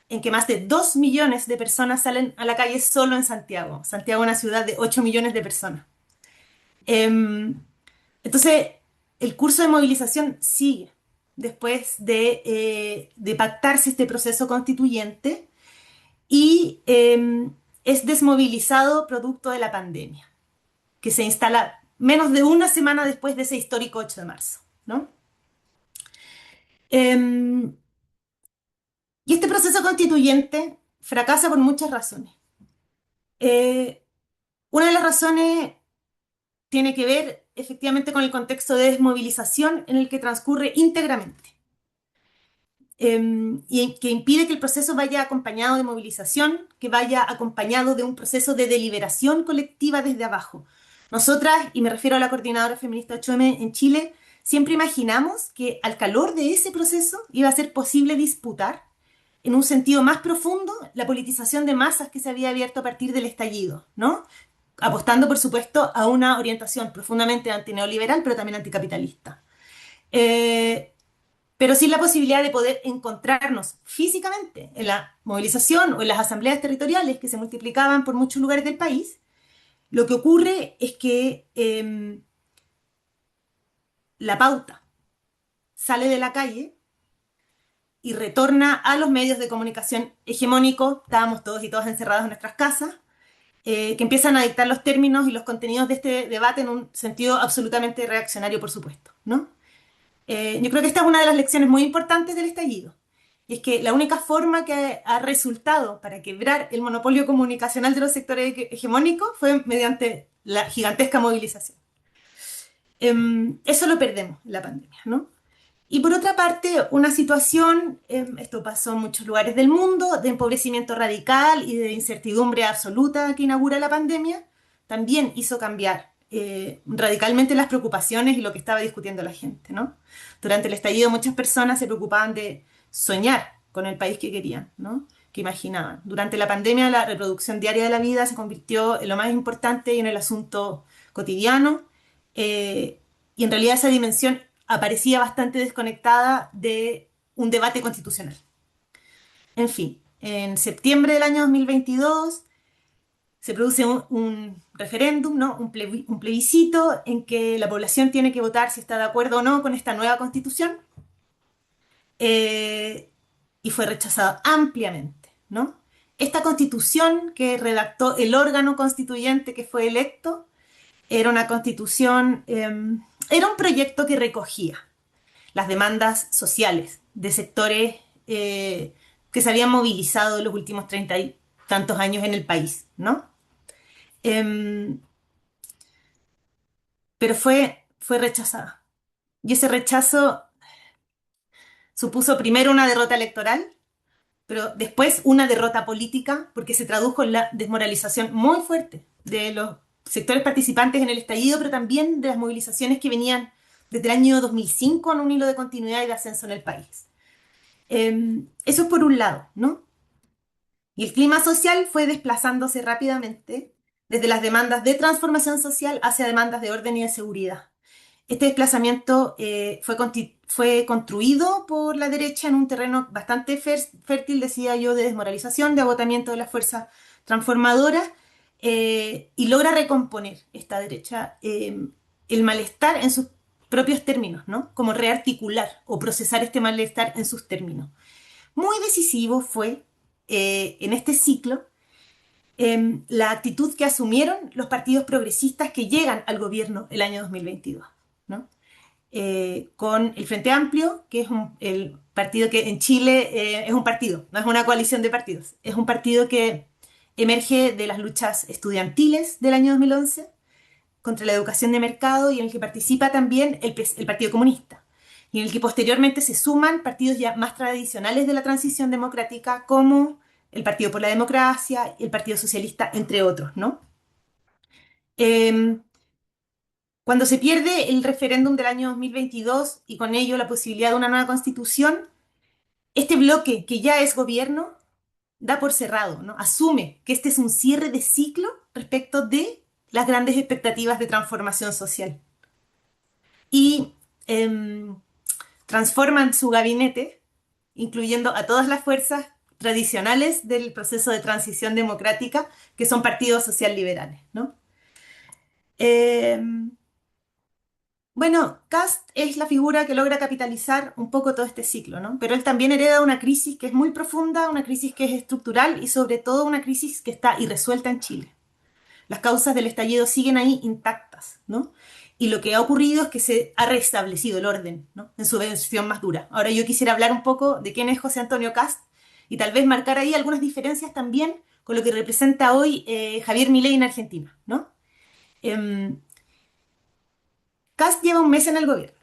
en que más de 2 millones de personas salen a la calle solo en Santiago. Santiago es una ciudad de 8 millones de personas. Entonces, el curso de movilización sigue después de pactarse este proceso constituyente y es desmovilizado producto de la pandemia, que se instala menos de una semana después de ese histórico 8 de marzo, ¿no? Y este proceso constituyente fracasa por muchas razones. Una de las razones tiene que ver efectivamente con el contexto de desmovilización en el que transcurre íntegramente. Y que impide que el proceso vaya acompañado de movilización, que vaya acompañado de un proceso de deliberación colectiva desde abajo. Nosotras, y me refiero a la coordinadora feminista 8M en Chile, siempre imaginamos que al calor de ese proceso iba a ser posible disputar, en un sentido más profundo, la politización de masas que se había abierto a partir del estallido, ¿no? Apostando, por supuesto, a una orientación profundamente antineoliberal, pero también anticapitalista. Pero sin la posibilidad de poder encontrarnos físicamente en la movilización o en las asambleas territoriales que se multiplicaban por muchos lugares del país, lo que ocurre es que la pauta sale de la calle y retorna a los medios de comunicación hegemónicos, estábamos todos y todas encerrados en nuestras casas, que empiezan a dictar los términos y los contenidos de este debate en un sentido absolutamente reaccionario, por supuesto, ¿no? Yo creo que esta es una de las lecciones muy importantes del estallido. Y es que la única forma que ha resultado para quebrar el monopolio comunicacional de los sectores hegemónicos fue mediante la gigantesca movilización. Eso lo perdemos en la pandemia, ¿no? Y por otra parte, una situación, esto pasó en muchos lugares del mundo, de empobrecimiento radical y de incertidumbre absoluta que inaugura la pandemia, también hizo cambiar radicalmente las preocupaciones y lo que estaba discutiendo la gente, ¿no? Durante el estallido muchas personas se preocupaban de soñar con el país que querían, ¿no? Que imaginaban. Durante la pandemia la reproducción diaria de la vida se convirtió en lo más importante y en el asunto cotidiano, y en realidad esa dimensión aparecía bastante desconectada de un debate constitucional. En fin, en septiembre del año 2022 se produce un referéndum, ¿no? Un plebiscito en que la población tiene que votar si está de acuerdo o no con esta nueva constitución, y fue rechazado ampliamente, ¿no? Esta constitución que redactó el órgano constituyente que fue electo era una constitución, era un proyecto que recogía las demandas sociales de sectores que se habían movilizado en los últimos 30 y tantos años en el país, ¿no? Em, pero fue rechazada. Y ese rechazo supuso primero una derrota electoral, pero después una derrota política, porque se tradujo en la desmoralización muy fuerte de los sectores participantes en el estallido, pero también de las movilizaciones que venían desde el año 2005 en un hilo de continuidad y de ascenso en el país. Eso es por un lado, ¿no? Y el clima social fue desplazándose rápidamente desde las demandas de transformación social hacia demandas de orden y de seguridad. Este desplazamiento fue construido por la derecha en un terreno bastante fértil, decía yo, de desmoralización, de agotamiento de las fuerzas transformadoras, y logra recomponer esta derecha el malestar en sus propios términos, ¿no? Como rearticular o procesar este malestar en sus términos. Muy decisivo fue en este ciclo la actitud que asumieron los partidos progresistas que llegan al gobierno el año 2022, ¿no? Con el Frente Amplio, que es el partido que en Chile es un partido, no es una coalición de partidos, es un partido que emerge de las luchas estudiantiles del año 2011 contra la educación de mercado y en el que participa también el Partido Comunista y en el que posteriormente se suman partidos ya más tradicionales de la transición democrática como el Partido por la Democracia, el Partido Socialista, entre otros, ¿no? Eh, Cuando se pierde el referéndum del año 2022 y con ello la posibilidad de una nueva constitución, este bloque que ya es gobierno da por cerrado, ¿no? Asume que este es un cierre de ciclo respecto de las grandes expectativas de transformación social. Y transforman su gabinete, incluyendo a todas las fuerzas tradicionales del proceso de transición democrática, que son partidos social liberales, ¿no? Bueno, Kast es la figura que logra capitalizar un poco todo este ciclo, ¿no? Pero él también hereda una crisis que es muy profunda, una crisis que es estructural y sobre todo una crisis que está irresuelta en Chile. Las causas del estallido siguen ahí intactas, ¿no? Y lo que ha ocurrido es que se ha restablecido el orden, ¿no? En su versión más dura. Ahora yo quisiera hablar un poco de quién es José Antonio Kast y tal vez marcar ahí algunas diferencias también con lo que representa hoy Javier Milei en Argentina, ¿no? Eh, Kast lleva un mes en el gobierno,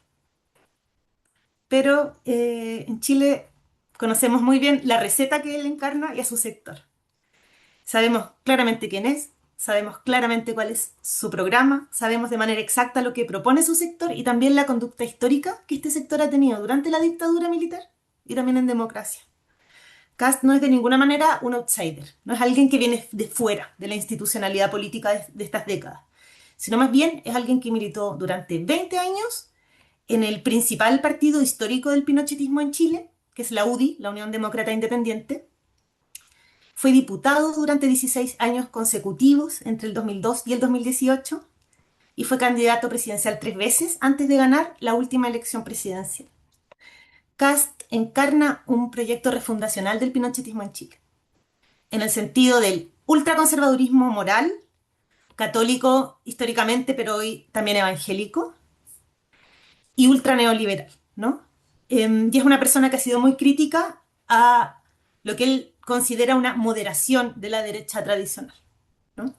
pero en Chile conocemos muy bien la receta que él encarna y a su sector. Sabemos claramente quién es, sabemos claramente cuál es su programa, sabemos de manera exacta lo que propone su sector y también la conducta histórica que este sector ha tenido durante la dictadura militar y también en democracia. Kast no es de ninguna manera un outsider, no es alguien que viene de fuera de la institucionalidad política de estas décadas, sino más bien es alguien que militó durante 20 años en el principal partido histórico del pinochetismo en Chile, que es la UDI, la Unión Demócrata Independiente. Fue diputado durante 16 años consecutivos entre el 2002 y el 2018 y fue candidato presidencial 3 veces antes de ganar la última elección presidencial. Kast encarna un proyecto refundacional del pinochetismo en Chile, en el sentido del ultraconservadurismo moral, católico históricamente, pero hoy también evangélico, y ultraneoliberal, ¿no? Y es una persona que ha sido muy crítica a lo que él considera una moderación de la derecha tradicional, ¿no?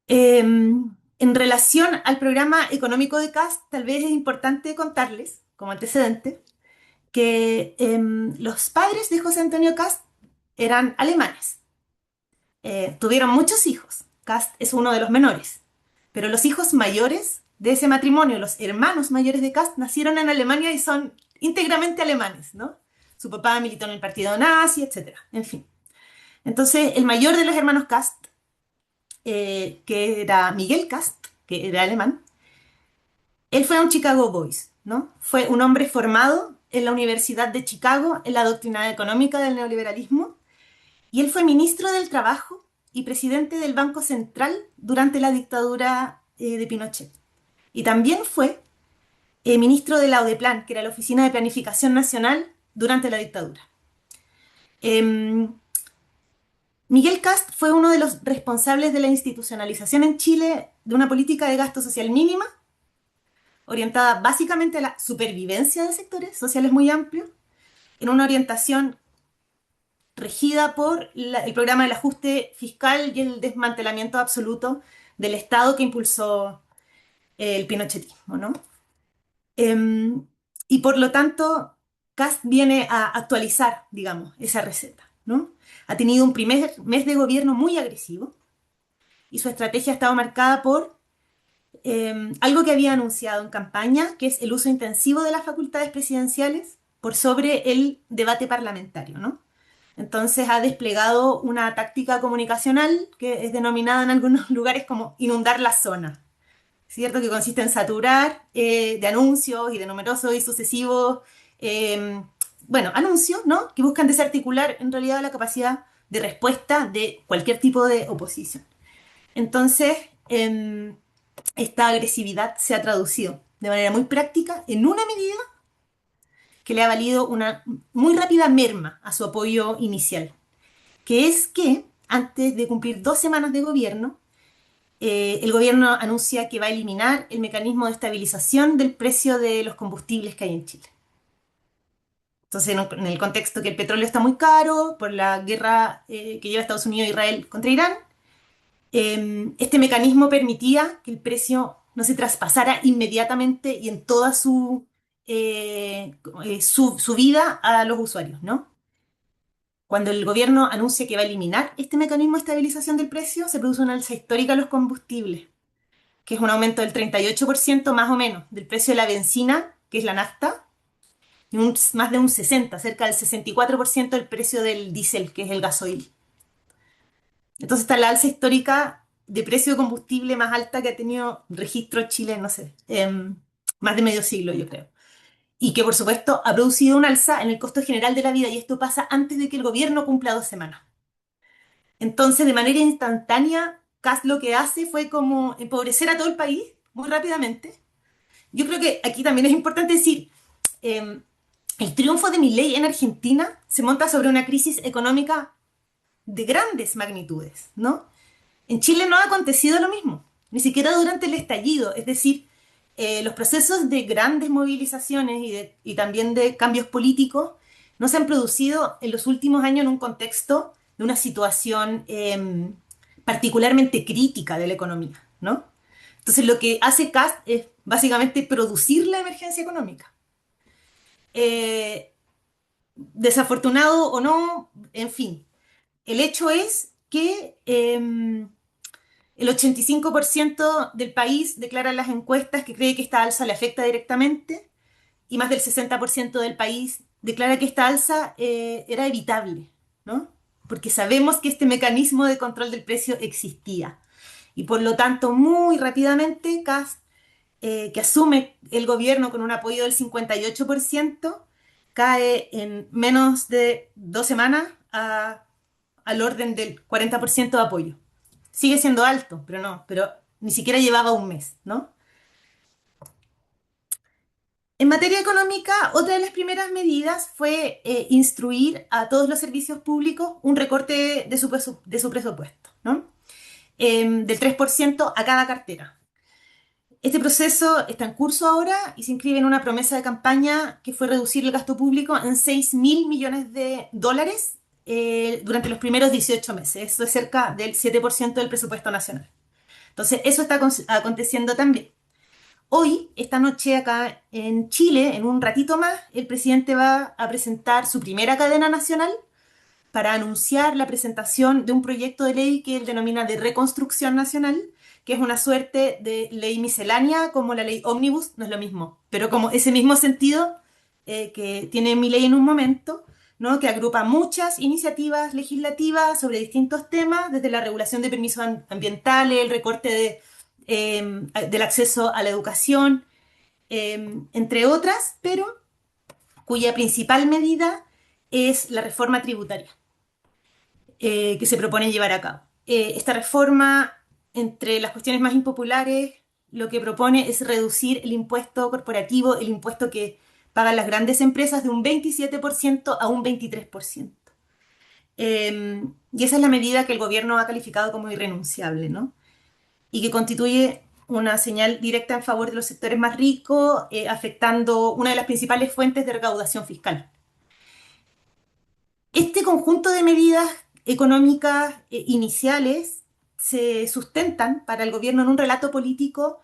En relación al programa económico de Kast, tal vez es importante contarles, como antecedente, que los padres de José Antonio Kast eran alemanes. Tuvieron muchos hijos. Kast es uno de los menores. Pero los hijos mayores de ese matrimonio, los hermanos mayores de Kast, nacieron en Alemania y son íntegramente alemanes, ¿no? Su papá militó en el partido nazi, etc. En fin. Entonces, el mayor de los hermanos Kast, que era Miguel Kast, que era alemán, él fue a un Chicago Boys, ¿no? Fue un hombre formado en la Universidad de Chicago en la doctrina económica del neoliberalismo y él fue ministro del Trabajo y presidente del Banco Central durante la dictadura de Pinochet. Y también fue ministro de la ODEPLAN, que era la Oficina de Planificación Nacional durante la dictadura. Miguel Kast fue uno de los responsables de la institucionalización en Chile de una política de gasto social mínima, orientada básicamente a la supervivencia de sectores sociales muy amplios, en una orientación regida por el programa del ajuste fiscal y el desmantelamiento absoluto del Estado que impulsó el pinochetismo, ¿no? Em, y por lo tanto, Kast viene a actualizar, digamos, esa receta, ¿no? Ha tenido un primer mes de gobierno muy agresivo y su estrategia ha estado marcada por algo que había anunciado en campaña, que es el uso intensivo de las facultades presidenciales por sobre el debate parlamentario, ¿no? Entonces ha desplegado una táctica comunicacional que es denominada en algunos lugares como inundar la zona, ¿cierto? Que consiste en saturar de anuncios y de numerosos y sucesivos, eh, bueno, anuncios, ¿no? Que buscan desarticular en realidad la capacidad de respuesta de cualquier tipo de oposición. Entonces, esta agresividad se ha traducido de manera muy práctica en una medida que le ha valido una muy rápida merma a su apoyo inicial, que es que antes de cumplir 2 semanas de gobierno, el gobierno anuncia que va a eliminar el mecanismo de estabilización del precio de los combustibles que hay en Chile. Entonces, en el contexto que el petróleo está muy caro por la guerra que lleva Estados Unidos e Israel contra Irán, este mecanismo permitía que el precio no se traspasara inmediatamente y en toda su vida a los usuarios, ¿no? Cuando el gobierno anuncia que va a eliminar este mecanismo de estabilización del precio, se produce una alza histórica de los combustibles, que es un aumento del 38% más o menos del precio de la benzina, que es la nafta, y más de un 60, cerca del 64% del precio del diésel, que es el gasoil. Entonces está la alza histórica de precio de combustible más alta que ha tenido registro Chile, no sé, más de medio siglo, yo creo. Y que por supuesto ha producido un alza en el costo general de la vida, y esto pasa antes de que el gobierno cumpla 2 semanas. Entonces, de manera instantánea, Kast lo que hace fue como empobrecer a todo el país muy rápidamente. Yo creo que aquí también es importante decir, eh, el triunfo de Milei en Argentina se monta sobre una crisis económica de grandes magnitudes, ¿no? En Chile no ha acontecido lo mismo, ni siquiera durante el estallido, es decir, los procesos de grandes movilizaciones y también de cambios políticos no se han producido en los últimos años en un contexto de una situación particularmente crítica de la economía, ¿no? Entonces lo que hace Kast es básicamente producir la emergencia económica. Eh, Desafortunado o no, en fin, el hecho es que el 85% del país declara en las encuestas que cree que esta alza le afecta directamente, y más del 60% del país declara que esta alza era evitable, ¿no? Porque sabemos que este mecanismo de control del precio existía. Y por lo tanto, muy rápidamente, Kast, que asume el gobierno con un apoyo del 58%, cae en menos de 2 semanas al orden del 40% de apoyo. Sigue siendo alto, pero ni siquiera llevaba un mes, ¿no? En materia económica, otra de las primeras medidas fue instruir a todos los servicios públicos un recorte de su presupuesto, ¿no? Del 3% a cada cartera. Este proceso está en curso ahora y se inscribe en una promesa de campaña que fue reducir el gasto público en 6.000 millones de dólares durante los primeros 18 meses. Eso es cerca del 7% del presupuesto nacional. Entonces, eso está aconteciendo también. Hoy, esta noche acá en Chile, en un ratito más, el presidente va a presentar su primera cadena nacional para anunciar la presentación de un proyecto de ley que él denomina de reconstrucción nacional, que es una suerte de ley miscelánea como la ley ómnibus, no es lo mismo, pero como ese mismo sentido que tiene mi ley en un momento, ¿no? Que agrupa muchas iniciativas legislativas sobre distintos temas, desde la regulación de permisos ambientales, el recorte del acceso a la educación, entre otras, pero cuya principal medida es la reforma tributaria que se propone llevar a cabo. Esta reforma, entre las cuestiones más impopulares, lo que propone es reducir el impuesto corporativo, el impuesto que pagan las grandes empresas, de un 27% a un 23%. Y esa es la medida que el gobierno ha calificado como irrenunciable, ¿no? Y que constituye una señal directa en favor de los sectores más ricos, afectando una de las principales fuentes de recaudación fiscal. Este conjunto de medidas económicas iniciales se sustentan para el gobierno en un relato político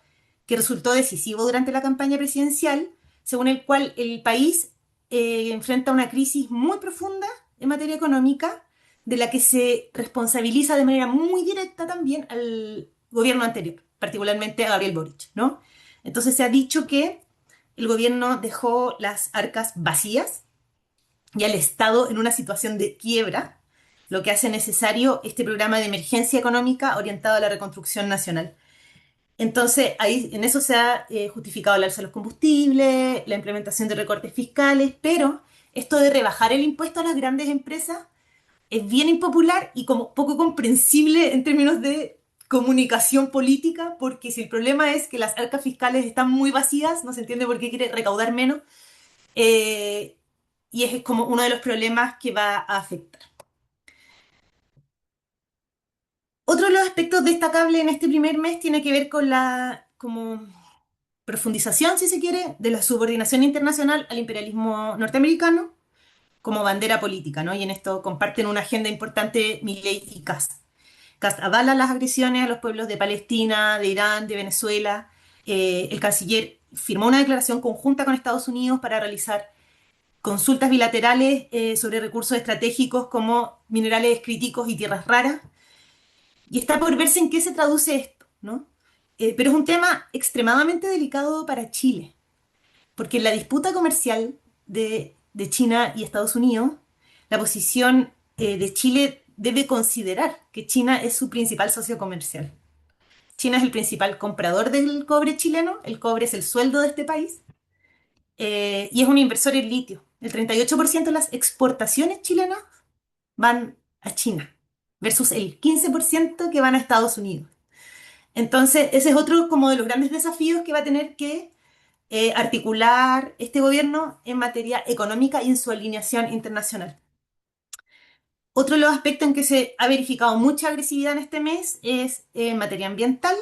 que resultó decisivo durante la campaña presidencial, según el cual el país enfrenta una crisis muy profunda en materia económica, de la que se responsabiliza de manera muy directa también al gobierno anterior, particularmente a Gabriel Boric, ¿no? Entonces se ha dicho que el gobierno dejó las arcas vacías y al Estado en una situación de quiebra, lo que hace necesario este programa de emergencia económica orientado a la reconstrucción nacional. Entonces, ahí, en eso se ha justificado el alza de los combustibles, la implementación de recortes fiscales, pero esto de rebajar el impuesto a las grandes empresas es bien impopular y como poco comprensible en términos de comunicación política, porque si el problema es que las arcas fiscales están muy vacías, no se entiende por qué quiere recaudar menos, eh, y es como uno de los problemas que va a afectar. Otro de los aspectos destacables en este primer mes tiene que ver con la como profundización, si se quiere, de la subordinación internacional al imperialismo norteamericano como bandera política, ¿no? Y en esto comparten una agenda importante Milei y Kast. Kast avala las agresiones a los pueblos de Palestina, de Irán, de Venezuela. El canciller firmó una declaración conjunta con Estados Unidos para realizar consultas bilaterales sobre recursos estratégicos como minerales críticos y tierras raras. Y está por verse en qué se traduce esto, ¿no? Pero es un tema extremadamente delicado para Chile, porque en la disputa comercial de China y Estados Unidos, la posición de Chile debe considerar que China es su principal socio comercial. China es el principal comprador del cobre chileno, el cobre es el sueldo de este país, y es un inversor en litio. El 38% de las exportaciones chilenas van a China, versus el 15% que van a Estados Unidos. Entonces, ese es otro como de los grandes desafíos que va a tener que articular este gobierno en materia económica y en su alineación internacional. Otro de los aspectos en que se ha verificado mucha agresividad en este mes es en materia ambiental.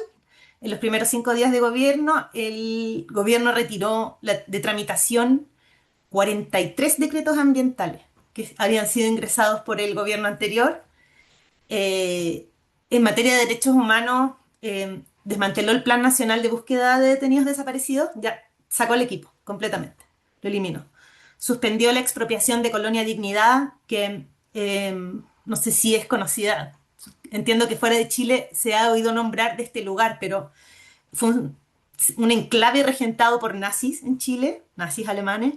En los primeros 5 días de gobierno, el gobierno retiró de tramitación 43 decretos ambientales que habían sido ingresados por el gobierno anterior. En materia de derechos humanos, desmanteló el Plan Nacional de Búsqueda de Detenidos Desaparecidos, ya sacó el equipo completamente, lo eliminó. Suspendió la expropiación de Colonia Dignidad, que no sé si es conocida. Entiendo que fuera de Chile se ha oído nombrar de este lugar, pero fue un enclave regentado por nazis en Chile, nazis alemanes.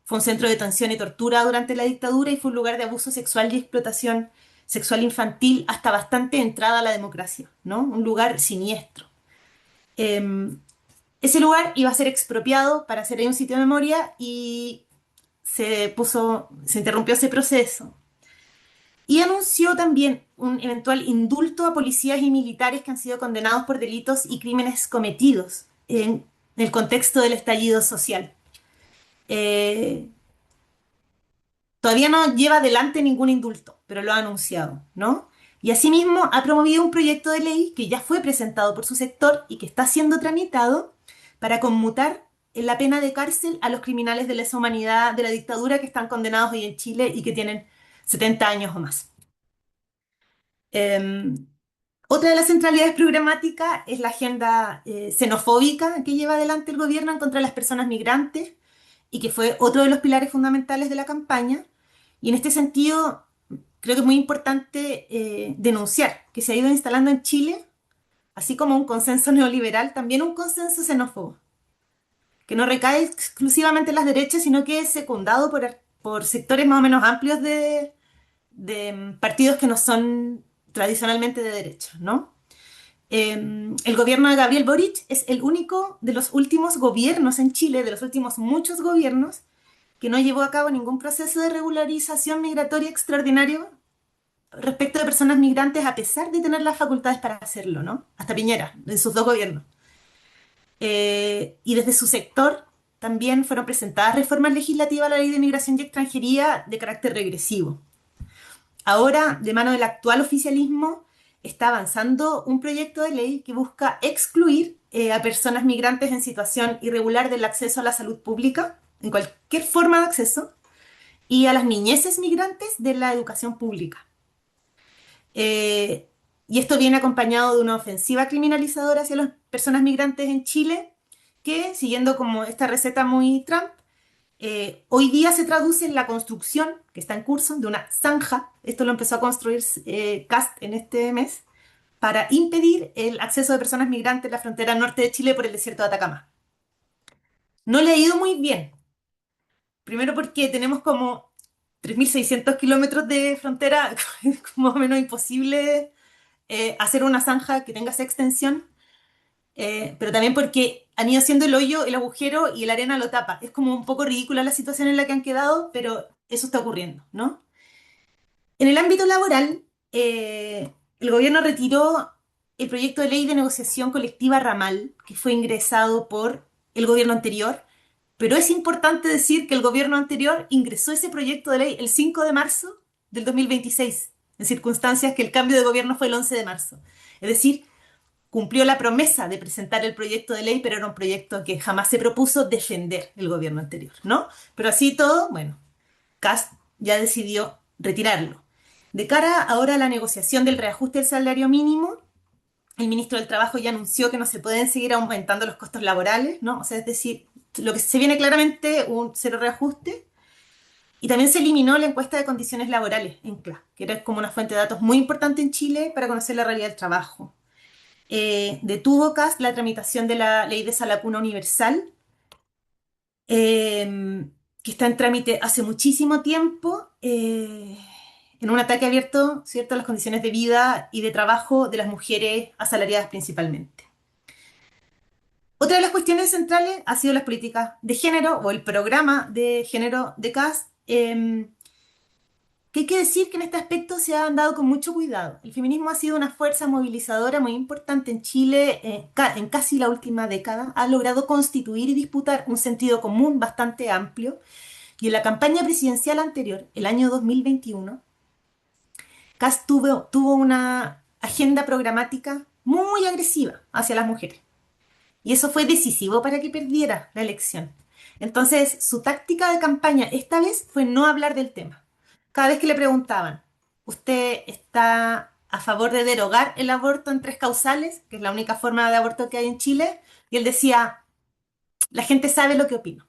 Fue un centro de detención y tortura durante la dictadura y fue un lugar de abuso sexual y explotación sexual infantil hasta bastante entrada a la democracia, ¿no? Un lugar siniestro. Ese lugar iba a ser expropiado para hacer ahí un sitio de memoria y se interrumpió ese proceso. Y anunció también un eventual indulto a policías y militares que han sido condenados por delitos y crímenes cometidos en el contexto del estallido social. Eh, Todavía no lleva adelante ningún indulto, pero lo ha anunciado, ¿no? Y asimismo ha promovido un proyecto de ley que ya fue presentado por su sector y que está siendo tramitado para conmutar en la pena de cárcel a los criminales de lesa humanidad de la dictadura que están condenados hoy en Chile y que tienen 70 años o más. Eh, Otra de las centralidades programáticas es la agenda xenofóbica que lleva adelante el gobierno en contra de las personas migrantes y que fue otro de los pilares fundamentales de la campaña. Y en este sentido, creo que es muy importante denunciar que se ha ido instalando en Chile, así como un consenso neoliberal, también un consenso xenófobo, que no recae exclusivamente en las derechas, sino que es secundado por sectores más o menos amplios de partidos que no son tradicionalmente de derecha, ¿no? El gobierno de Gabriel Boric es el único de los últimos gobiernos en Chile, de los últimos muchos gobiernos, que no llevó a cabo ningún proceso de regularización migratoria extraordinario respecto de personas migrantes, a pesar de tener las facultades para hacerlo, ¿no? Hasta Piñera, en sus 2 gobiernos. Y desde su sector también fueron presentadas reformas legislativas a la ley de migración y extranjería de carácter regresivo. Ahora, de mano del actual oficialismo, está avanzando un proyecto de ley que busca excluir a personas migrantes en situación irregular del acceso a la salud pública, en cualquier forma de acceso, y a las niñeces migrantes de la educación pública. Eh, y esto viene acompañado de una ofensiva criminalizadora hacia las personas migrantes en Chile, que, siguiendo como esta receta muy Trump, hoy día se traduce en la construcción, que está en curso, de una zanja. Esto lo empezó a construir Kast en este mes, para impedir el acceso de personas migrantes en la frontera norte de Chile por el desierto de Atacama. No le ha ido muy bien. Primero porque tenemos como 3.600 kilómetros de frontera, es más o menos imposible hacer una zanja que tenga esa extensión, pero también porque han ido haciendo el hoyo, el agujero y la arena lo tapa. Es como un poco ridícula la situación en la que han quedado, pero eso está ocurriendo, ¿no? En el ámbito laboral, el gobierno retiró el proyecto de ley de negociación colectiva ramal, que fue ingresado por el gobierno anterior, pero es importante decir que el gobierno anterior ingresó ese proyecto de ley el 5 de marzo del 2026, en circunstancias que el cambio de gobierno fue el 11 de marzo. Es decir, cumplió la promesa de presentar el proyecto de ley, pero era un proyecto que jamás se propuso defender el gobierno anterior, ¿no? Pero así todo, bueno, Kast ya decidió retirarlo. De cara ahora a la negociación del reajuste del salario mínimo, el ministro del Trabajo ya anunció que no se pueden seguir aumentando los costos laborales, ¿no? O sea, es decir, lo que se viene claramente un cero reajuste. Y también se eliminó la encuesta de condiciones laborales, ENCLA, que era como una fuente de datos muy importante en Chile para conocer la realidad del trabajo. Detuvo Kast la tramitación de la ley de Salacuna Universal, que está en trámite hace muchísimo tiempo, en un ataque abierto, ¿cierto?, a las condiciones de vida y de trabajo de las mujeres asalariadas principalmente. Otra de las cuestiones centrales ha sido las políticas de género o el programa de género de Kast, que hay que decir que en este aspecto se ha andado con mucho cuidado. El feminismo ha sido una fuerza movilizadora muy importante en Chile en casi la última década. Ha logrado constituir y disputar un sentido común bastante amplio. Y en la campaña presidencial anterior, el año 2021, Kast tuvo una agenda programática muy agresiva hacia las mujeres. Y eso fue decisivo para que perdiera la elección. Entonces, su táctica de campaña esta vez fue no hablar del tema. Cada vez que le preguntaban, ¿usted está a favor de derogar el aborto en tres causales, que es la única forma de aborto que hay en Chile? Y él decía, la gente sabe lo que opino.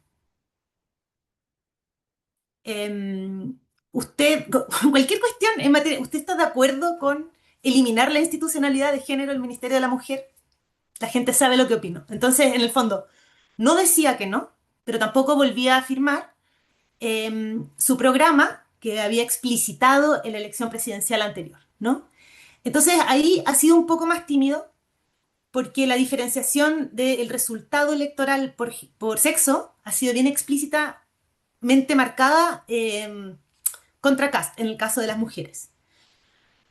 Usted, cualquier cuestión en materia, ¿usted está de acuerdo con eliminar la institucionalidad de género del Ministerio de la Mujer? La gente sabe lo que opino. Entonces, en el fondo, no decía que no, pero tampoco volvía a afirmar su programa que había explicitado en la elección presidencial anterior, ¿no? Entonces, ahí ha sido un poco más tímido porque la diferenciación del resultado electoral por sexo ha sido bien explícitamente marcada contra Kast en el caso de las mujeres.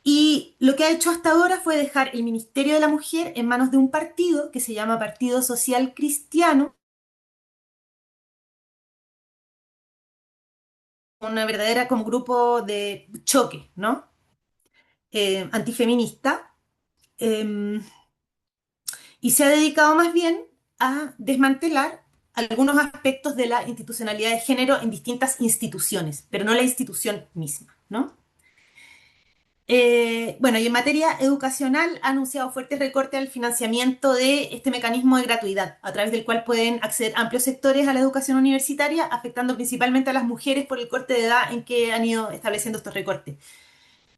Y lo que ha hecho hasta ahora fue dejar el Ministerio de la Mujer en manos de un partido que se llama Partido Social Cristiano, una verdadera como grupo de choque, ¿no? Antifeminista, eh, y se ha dedicado más bien a desmantelar algunos aspectos de la institucionalidad de género en distintas instituciones, pero no la institución misma, ¿no? Bueno, y en materia educacional ha anunciado fuertes recortes al financiamiento de este mecanismo de gratuidad, a través del cual pueden acceder amplios sectores a la educación universitaria, afectando principalmente a las mujeres por el corte de edad en que han ido estableciendo estos recortes.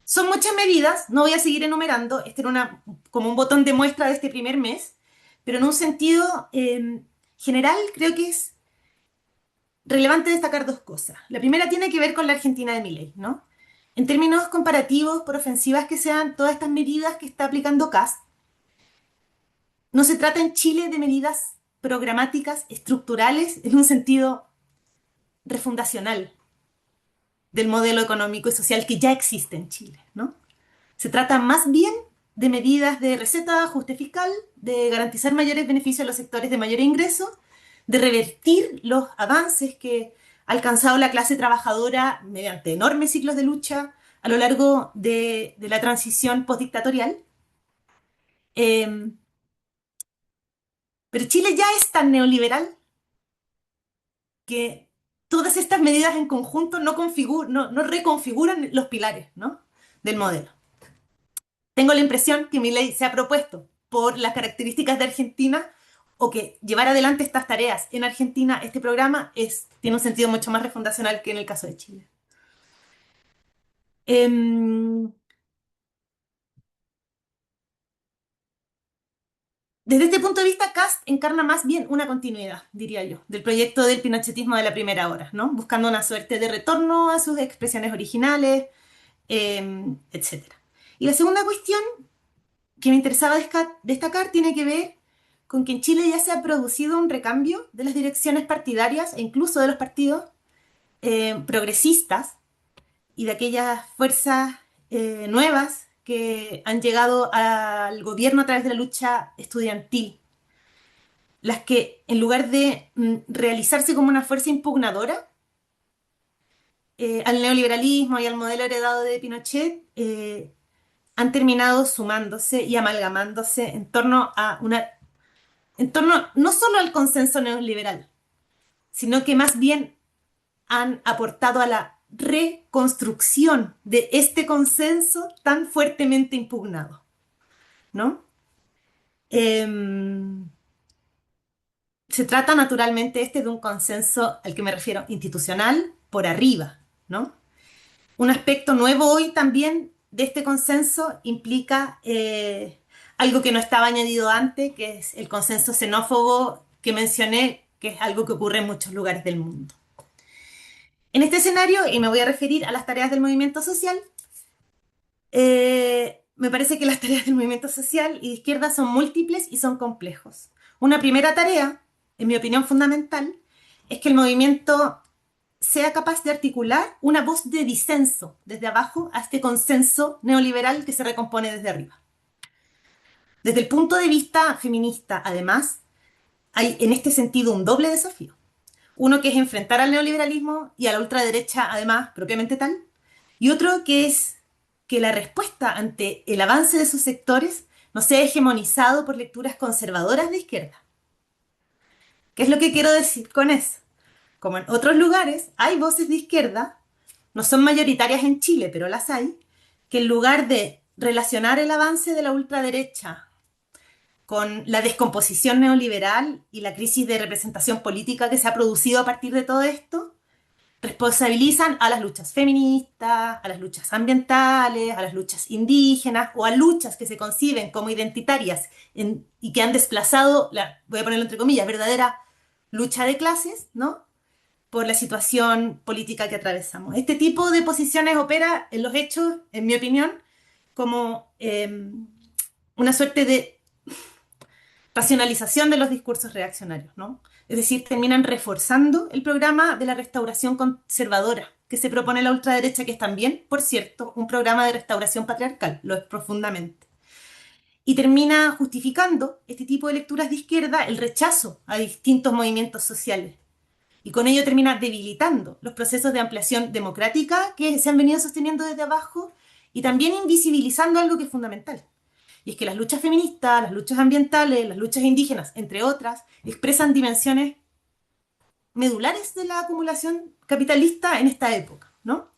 Son muchas medidas, no voy a seguir enumerando, este era como un botón de muestra de este primer mes, pero en un sentido general creo que es relevante destacar dos cosas. La primera tiene que ver con la Argentina de Milei, ¿no? En términos comparativos, por ofensivas que sean todas estas medidas que está aplicando Kast, no se trata en Chile de medidas programáticas, estructurales, en un sentido refundacional del modelo económico y social que ya existe en Chile, ¿no? Se trata más bien de medidas de receta, ajuste fiscal, de garantizar mayores beneficios a los sectores de mayor ingreso, de revertir los avances que ha alcanzado la clase trabajadora mediante enormes ciclos de lucha a lo largo de la transición postdictatorial. Pero Chile ya es tan neoliberal que todas estas medidas en conjunto no reconfiguran los pilares, ¿no?, del modelo. Tengo la impresión que Milei se ha propuesto, por las características de Argentina, o que llevar adelante estas tareas en Argentina, este programa, tiene un sentido mucho más refundacional que en el caso de Chile. Em, Desde este punto de vista, Kast encarna más bien una continuidad, diría yo, del proyecto del pinochetismo de la primera hora, ¿no?, buscando una suerte de retorno a sus expresiones originales, etc. Y la segunda cuestión que me interesaba destacar tiene que ver con que en Chile ya se ha producido un recambio de las direcciones partidarias e incluso de los partidos progresistas y de aquellas fuerzas nuevas que han llegado al gobierno a través de la lucha estudiantil, las que en lugar de realizarse como una fuerza impugnadora al neoliberalismo y al modelo heredado de Pinochet, han terminado sumándose y amalgamándose en torno no solo al consenso neoliberal, sino que más bien han aportado a la reconstrucción de este consenso tan fuertemente impugnado, ¿no? Se trata naturalmente de un consenso al que me refiero institucional por arriba, ¿no? Un aspecto nuevo hoy también de este consenso implica algo que no estaba añadido antes, que es el consenso xenófobo que mencioné, que es algo que ocurre en muchos lugares del mundo. En este escenario, y me voy a referir a las tareas del movimiento social, me parece que las tareas del movimiento social y de izquierda son múltiples y son complejos. Una primera tarea, en mi opinión fundamental, es que el movimiento sea capaz de articular una voz de disenso desde abajo a este consenso neoliberal que se recompone desde arriba. Desde el punto de vista feminista, además, hay en este sentido un doble desafío. Uno que es enfrentar al neoliberalismo y a la ultraderecha, además, propiamente tal, y otro que es que la respuesta ante el avance de sus sectores no sea hegemonizado por lecturas conservadoras de izquierda. ¿Qué es lo que quiero decir con eso? Como en otros lugares hay voces de izquierda, no son mayoritarias en Chile, pero las hay, que en lugar de relacionar el avance de la ultraderecha con la descomposición neoliberal y la crisis de representación política que se ha producido a partir de todo esto, responsabilizan a las luchas feministas, a las luchas ambientales, a las luchas indígenas o a luchas que se conciben como identitarias y que han desplazado voy a ponerlo entre comillas, verdadera lucha de clases, ¿no?, por la situación política que atravesamos. Este tipo de posiciones opera en los hechos, en mi opinión, como una suerte de racionalización de los discursos reaccionarios, ¿no? Es decir, terminan reforzando el programa de la restauración conservadora que se propone la ultraderecha, que es también, por cierto, un programa de restauración patriarcal, lo es profundamente. Y termina justificando este tipo de lecturas de izquierda el rechazo a distintos movimientos sociales. Y con ello termina debilitando los procesos de ampliación democrática que se han venido sosteniendo desde abajo y también invisibilizando algo que es fundamental. Y es que las luchas feministas, las luchas ambientales, las luchas indígenas, entre otras, expresan dimensiones medulares de la acumulación capitalista en esta época, ¿no?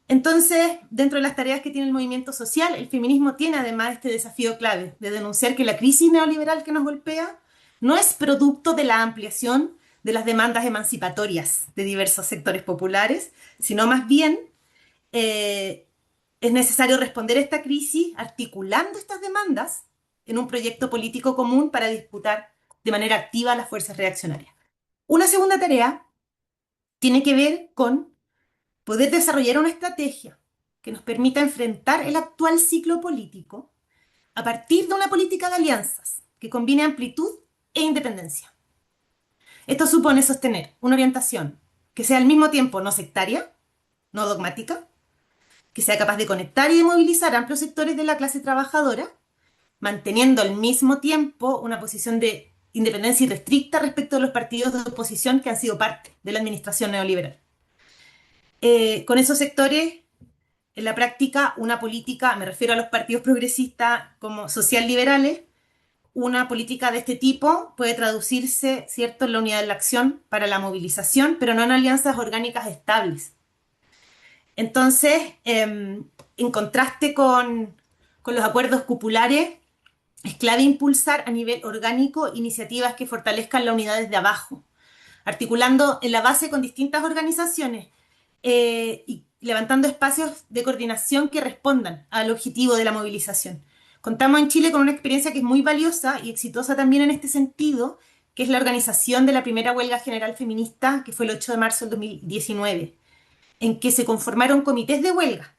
Entonces, dentro de las tareas que tiene el movimiento social, el feminismo tiene además este desafío clave de denunciar que la crisis neoliberal que nos golpea no es producto de la ampliación de las demandas emancipatorias de diversos sectores populares, sino más bien es necesario responder a esta crisis articulando estas demandas en un proyecto político común para disputar de manera activa las fuerzas reaccionarias. Una segunda tarea tiene que ver con poder desarrollar una estrategia que nos permita enfrentar el actual ciclo político a partir de una política de alianzas que combine amplitud e independencia. Esto supone sostener una orientación que sea al mismo tiempo no sectaria, no dogmática, que sea capaz de conectar y de movilizar amplios sectores de la clase trabajadora, manteniendo al mismo tiempo una posición de independencia irrestricta respecto de los partidos de oposición que han sido parte de la administración neoliberal. Con esos sectores, en la práctica, una política, me refiero a los partidos progresistas como social liberales, una política de este tipo puede traducirse, ¿cierto?, en la unidad de la acción para la movilización, pero no en alianzas orgánicas estables. Entonces, en contraste con los acuerdos cupulares, es clave impulsar a nivel orgánico iniciativas que fortalezcan la unidad desde abajo, articulando en la base con distintas organizaciones y levantando espacios de coordinación que respondan al objetivo de la movilización. Contamos en Chile con una experiencia que es muy valiosa y exitosa también en este sentido, que es la organización de la primera huelga general feminista, que fue el 8 de marzo del 2019, en que se conformaron comités de huelga.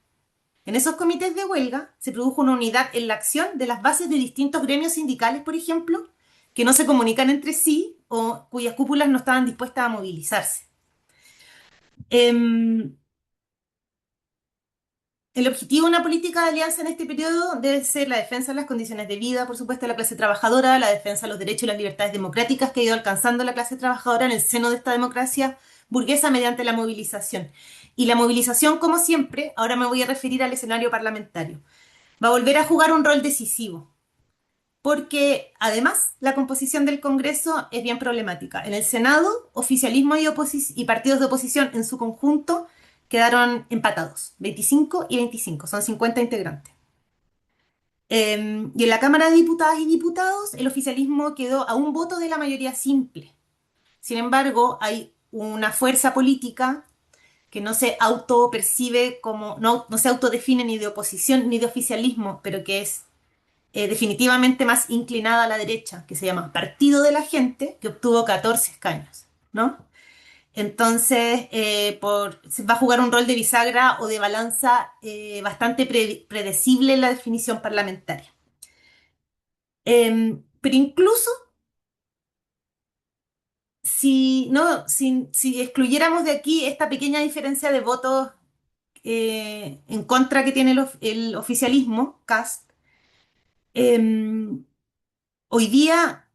En esos comités de huelga se produjo una unidad en la acción de las bases de distintos gremios sindicales, por ejemplo, que no se comunican entre sí o cuyas cúpulas no estaban dispuestas a movilizarse. El objetivo de una política de alianza en este periodo debe ser la defensa de las condiciones de vida, por supuesto, de la clase trabajadora, la defensa de los derechos y las libertades democráticas que ha ido alcanzando la clase trabajadora en el seno de esta democracia burguesa mediante la movilización. Y la movilización, como siempre, ahora me voy a referir al escenario parlamentario, va a volver a jugar un rol decisivo, porque además la composición del Congreso es bien problemática. En el Senado, oficialismo y partidos de oposición en su conjunto quedaron empatados, 25 y 25, son 50 integrantes. Y en la Cámara de Diputadas y Diputados, el oficialismo quedó a un voto de la mayoría simple. Sin embargo, hay una fuerza política que no se autopercibe como, no se autodefine ni de oposición ni de oficialismo, pero que es definitivamente más inclinada a la derecha, que se llama Partido de la Gente, que obtuvo 14 escaños, ¿no? Entonces, se va a jugar un rol de bisagra o de balanza bastante predecible en la definición parlamentaria. Pero incluso si excluyéramos de aquí esta pequeña diferencia de votos en contra que tiene el oficialismo, Kast, hoy día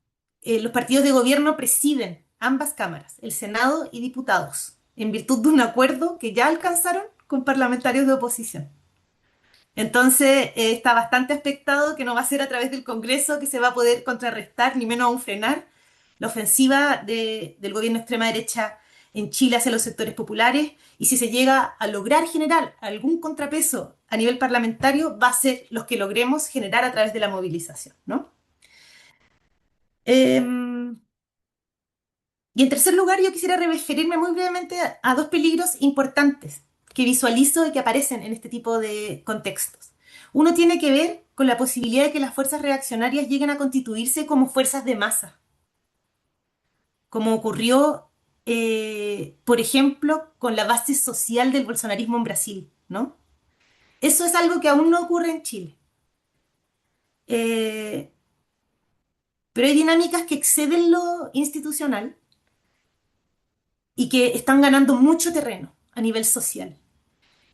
los partidos de gobierno presiden ambas cámaras, el Senado y diputados, en virtud de un acuerdo que ya alcanzaron con parlamentarios de oposición. Entonces está bastante expectado que no va a ser a través del Congreso que se va a poder contrarrestar, ni menos aún frenar, la ofensiva del gobierno de extrema derecha en Chile hacia los sectores populares, y si se llega a lograr generar algún contrapeso a nivel parlamentario, va a ser los que logremos generar a través de la movilización, ¿no? Y en tercer lugar, yo quisiera referirme muy brevemente a dos peligros importantes que visualizo y que aparecen en este tipo de contextos. Uno tiene que ver con la posibilidad de que las fuerzas reaccionarias lleguen a constituirse como fuerzas de masa, como ocurrió, por ejemplo, con la base social del bolsonarismo en Brasil, ¿no? Eso es algo que aún no ocurre en Chile. Eh, pero hay dinámicas que exceden lo institucional y que están ganando mucho terreno a nivel social,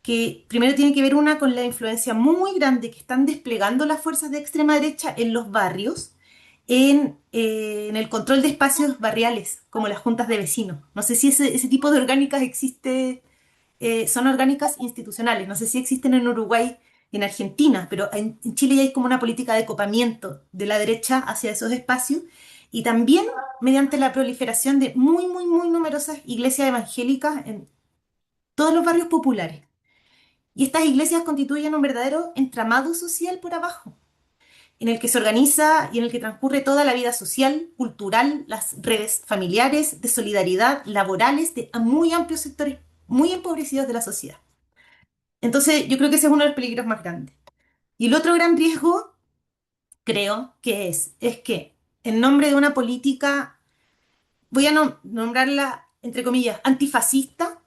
que primero tiene que ver una con la influencia muy grande que están desplegando las fuerzas de extrema derecha en los barrios, en el control de espacios barriales, como las juntas de vecinos. No sé si ese tipo de orgánicas existe, son orgánicas institucionales, no sé si existen en Uruguay y en Argentina, pero en Chile ya hay como una política de copamiento de la derecha hacia esos espacios, y también mediante la proliferación de muy, muy, muy numerosas iglesias evangélicas en todos los barrios populares. Y estas iglesias constituyen un verdadero entramado social por abajo, en el que se organiza y en el que transcurre toda la vida social, cultural, las redes familiares, de solidaridad, laborales, de muy amplios sectores muy empobrecidos de la sociedad. Entonces, yo creo que ese es uno de los peligros más grandes. Y el otro gran riesgo, creo que es que en nombre de una política, voy a nombrarla, entre comillas, antifascista,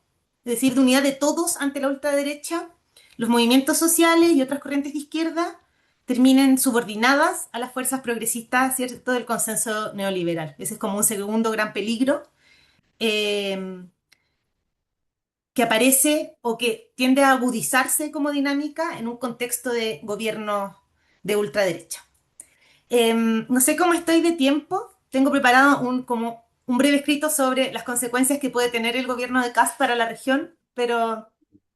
es decir, de unidad de todos ante la ultraderecha, los movimientos sociales y otras corrientes de izquierda terminen subordinadas a las fuerzas progresistas, ¿cierto?, del consenso neoliberal. Ese es como un segundo gran peligro que aparece o que tiende a agudizarse como dinámica en un contexto de gobierno de ultraderecha. No sé cómo estoy de tiempo. Tengo preparado como un breve escrito sobre las consecuencias que puede tener el gobierno de Kast para la región, pero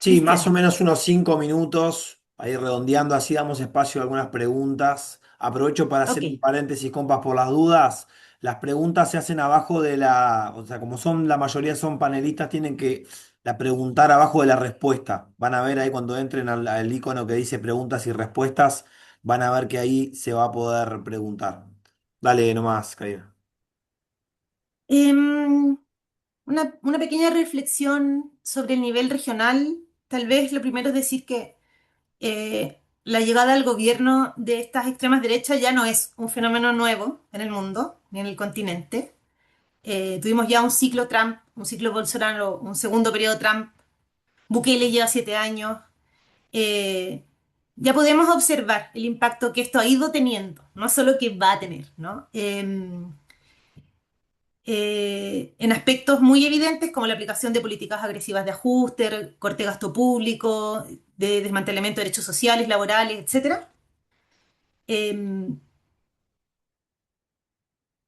Sí, más o Cristian. menos unos 5 minutos, ahí redondeando, así damos espacio a algunas preguntas. Aprovecho para hacer Ok. un paréntesis, compas, por las dudas. Las preguntas se hacen abajo de la, o sea, como son, la mayoría son panelistas, tienen que la preguntar abajo de la respuesta. Van a ver ahí cuando entren al icono que dice preguntas y respuestas, van a ver que ahí se va a poder preguntar. Dale nomás, Karina. Em, una pequeña reflexión sobre el nivel regional. Tal vez lo primero es decir que la llegada al gobierno de estas extremas derechas ya no es un fenómeno nuevo en el mundo ni en el continente. Tuvimos ya un ciclo Trump, un ciclo Bolsonaro, un segundo periodo Trump. Bukele lleva 7 años. eh, ya podemos observar el impacto que esto ha ido teniendo, no solo que va a tener, ¿no? En aspectos muy evidentes como la aplicación de políticas agresivas de ajuste, corte de gasto público, de desmantelamiento de derechos sociales, laborales, etcétera. Eh,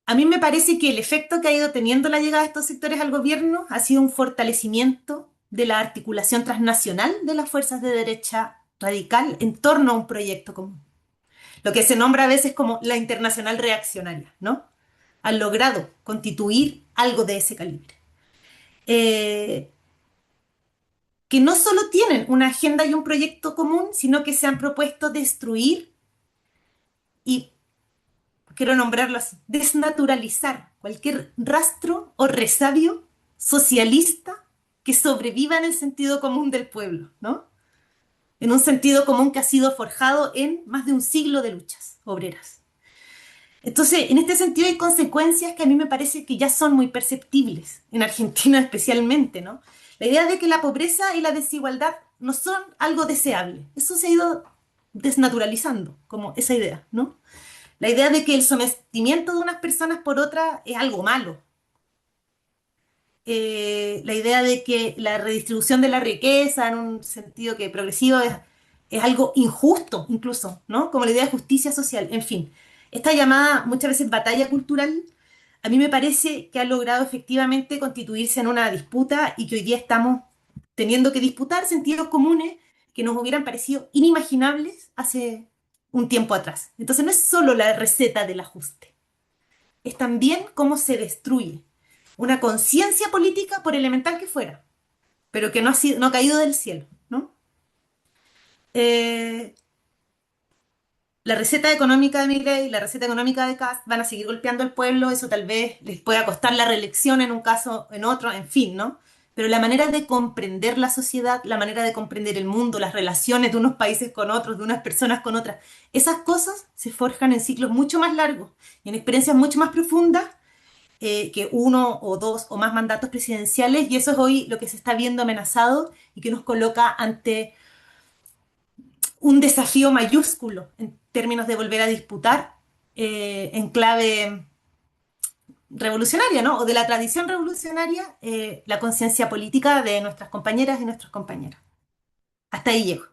a mí me parece que el efecto que ha ido teniendo la llegada de estos sectores al gobierno ha sido un fortalecimiento de la articulación transnacional de las fuerzas de derecha radical en torno a un proyecto común. Lo que se nombra a veces como la internacional reaccionaria, ¿no? Han logrado constituir algo de ese calibre. Eh, que no solo tienen una agenda y un proyecto común, sino que se han propuesto destruir y, quiero nombrarlo así, desnaturalizar cualquier rastro o resabio socialista que sobreviva en el sentido común del pueblo, ¿no? En un sentido común que ha sido forjado en más de un siglo de luchas obreras. Entonces, en este sentido hay consecuencias que a mí me parece que ya son muy perceptibles, en Argentina especialmente, ¿no? La idea de que la pobreza y la desigualdad no son algo deseable. Eso se ha ido desnaturalizando, como esa idea, ¿no? La idea de que el sometimiento de unas personas por otras es algo malo. La idea de que la redistribución de la riqueza en un sentido que progresivo es algo injusto incluso, ¿no? Como la idea de justicia social, en fin. Esta llamada muchas veces batalla cultural, a mí me parece que ha logrado efectivamente constituirse en una disputa y que hoy día estamos teniendo que disputar sentidos comunes que nos hubieran parecido inimaginables hace un tiempo atrás. Entonces no es solo la receta del ajuste, es también cómo se destruye una conciencia política, por elemental que fuera, pero que no ha, sido, no ha caído del cielo, ¿no? Eh, la receta económica de Milei y la receta económica de Kast van a seguir golpeando al pueblo, eso tal vez les pueda costar la reelección en un caso, en otro, en fin, ¿no? Pero la manera de comprender la sociedad, la manera de comprender el mundo, las relaciones de unos países con otros, de unas personas con otras, esas cosas se forjan en ciclos mucho más largos y en experiencias mucho más profundas que uno o dos o más mandatos presidenciales, y eso es hoy lo que se está viendo amenazado y que nos coloca ante un desafío mayúsculo en términos de volver a disputar en clave revolucionaria, ¿no? O de la tradición revolucionaria, la conciencia política de nuestras compañeras y nuestros compañeros. Hasta ahí llego.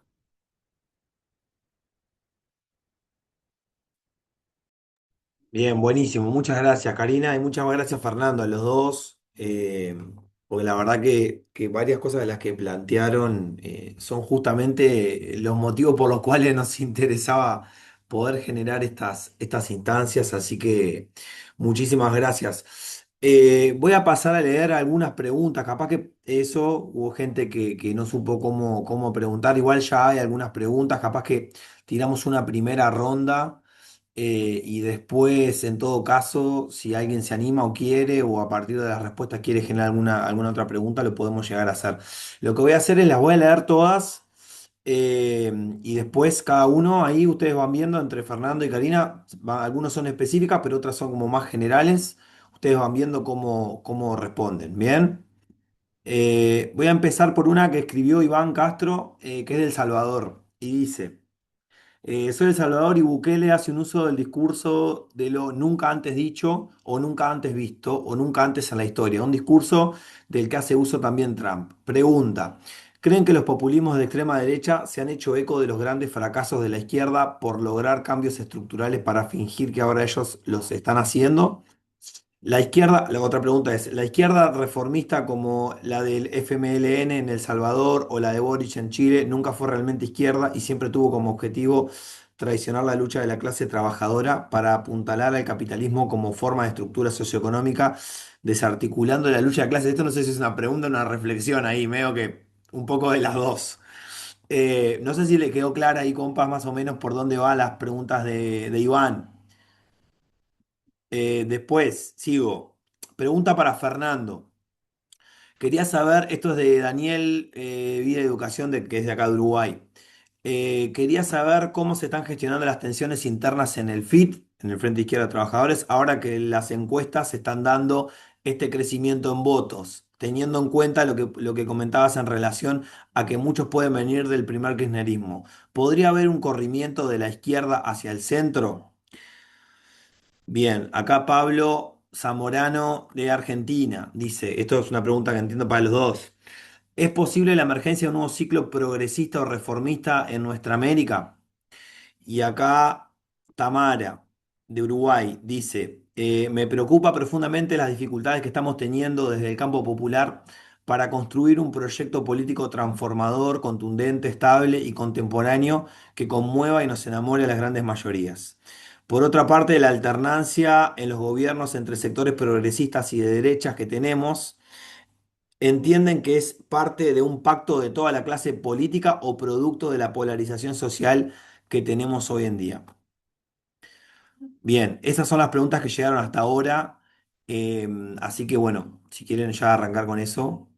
Bien, buenísimo. Muchas gracias, Karina, y muchas gracias, Fernando, a los dos. Porque la verdad que varias cosas de las que plantearon son justamente los motivos por los cuales nos interesaba poder generar estas instancias. Así que muchísimas gracias. Voy a pasar a leer algunas preguntas. Capaz que eso hubo gente que no supo cómo preguntar. Igual ya hay algunas preguntas. Capaz que tiramos una primera ronda. Y después, en todo caso, si alguien se anima o quiere, o a partir de las respuestas quiere generar alguna otra pregunta, lo podemos llegar a hacer. Lo que voy a hacer es las voy a leer todas y después cada uno, ahí ustedes van viendo entre Fernando y Karina, algunos son específicas, pero otras son como más generales. Ustedes van viendo cómo responden. Bien. Voy a empezar por una que escribió Iván Castro, que es del Salvador, y dice... Soy El Salvador y Bukele hace un uso del discurso de lo nunca antes dicho o nunca antes visto o nunca antes en la historia. Un discurso del que hace uso también Trump. Pregunta, ¿creen que los populismos de extrema derecha se han hecho eco de los grandes fracasos de la izquierda por lograr cambios estructurales para fingir que ahora ellos los están haciendo? La izquierda, la otra pregunta es, ¿la izquierda reformista como la del FMLN en El Salvador o la de Boric en Chile nunca fue realmente izquierda y siempre tuvo como objetivo traicionar la lucha de la clase trabajadora para apuntalar al capitalismo como forma de estructura socioeconómica, desarticulando la lucha de clases? Esto no sé si es una pregunta o una reflexión ahí, medio que un poco de las dos. No sé si le quedó clara ahí, compas, más o menos por dónde van las preguntas de Iván. Después, sigo. Pregunta para Fernando. Quería saber, esto es de Daniel Vida y Educación, que es de acá de Uruguay. Quería saber cómo se están gestionando las tensiones internas en el FIT, en el Frente Izquierda de Trabajadores, ahora que las encuestas están dando este crecimiento en votos, teniendo en cuenta lo que comentabas en relación a que muchos pueden venir del primer kirchnerismo. ¿Podría haber un corrimiento de la izquierda hacia el centro? Bien, acá Pablo Zamorano de Argentina dice, esto es una pregunta que entiendo para los dos. ¿Es posible la emergencia de un nuevo ciclo progresista o reformista en nuestra América? Y acá Tamara, de Uruguay, dice, me preocupa profundamente las dificultades que estamos teniendo desde el campo popular para construir un proyecto político transformador, contundente, estable y contemporáneo que conmueva y nos enamore a las grandes mayorías. Por otra parte, la alternancia en los gobiernos entre sectores progresistas y de derechas que tenemos entienden que es parte de un pacto de toda la clase política o producto de la polarización social que tenemos hoy en día. Bien, esas son las preguntas que llegaron hasta ahora. Así que bueno, si quieren ya arrancar con eso.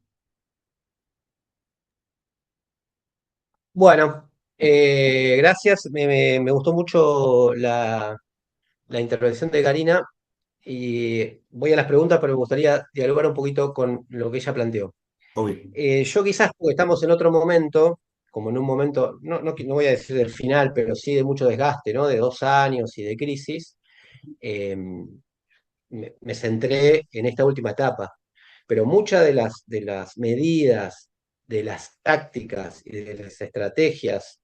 Bueno, gracias. Me gustó mucho la intervención de Karina y voy a las preguntas, pero me gustaría dialogar un poquito con lo que ella planteó. Obvio. Yo quizás, porque estamos en otro momento, como en un momento, no voy a decir del final, pero sí de mucho desgaste, ¿no? De 2 años y de crisis, eh, me centré en esta última etapa. Pero muchas de las medidas, de las tácticas y de las estrategias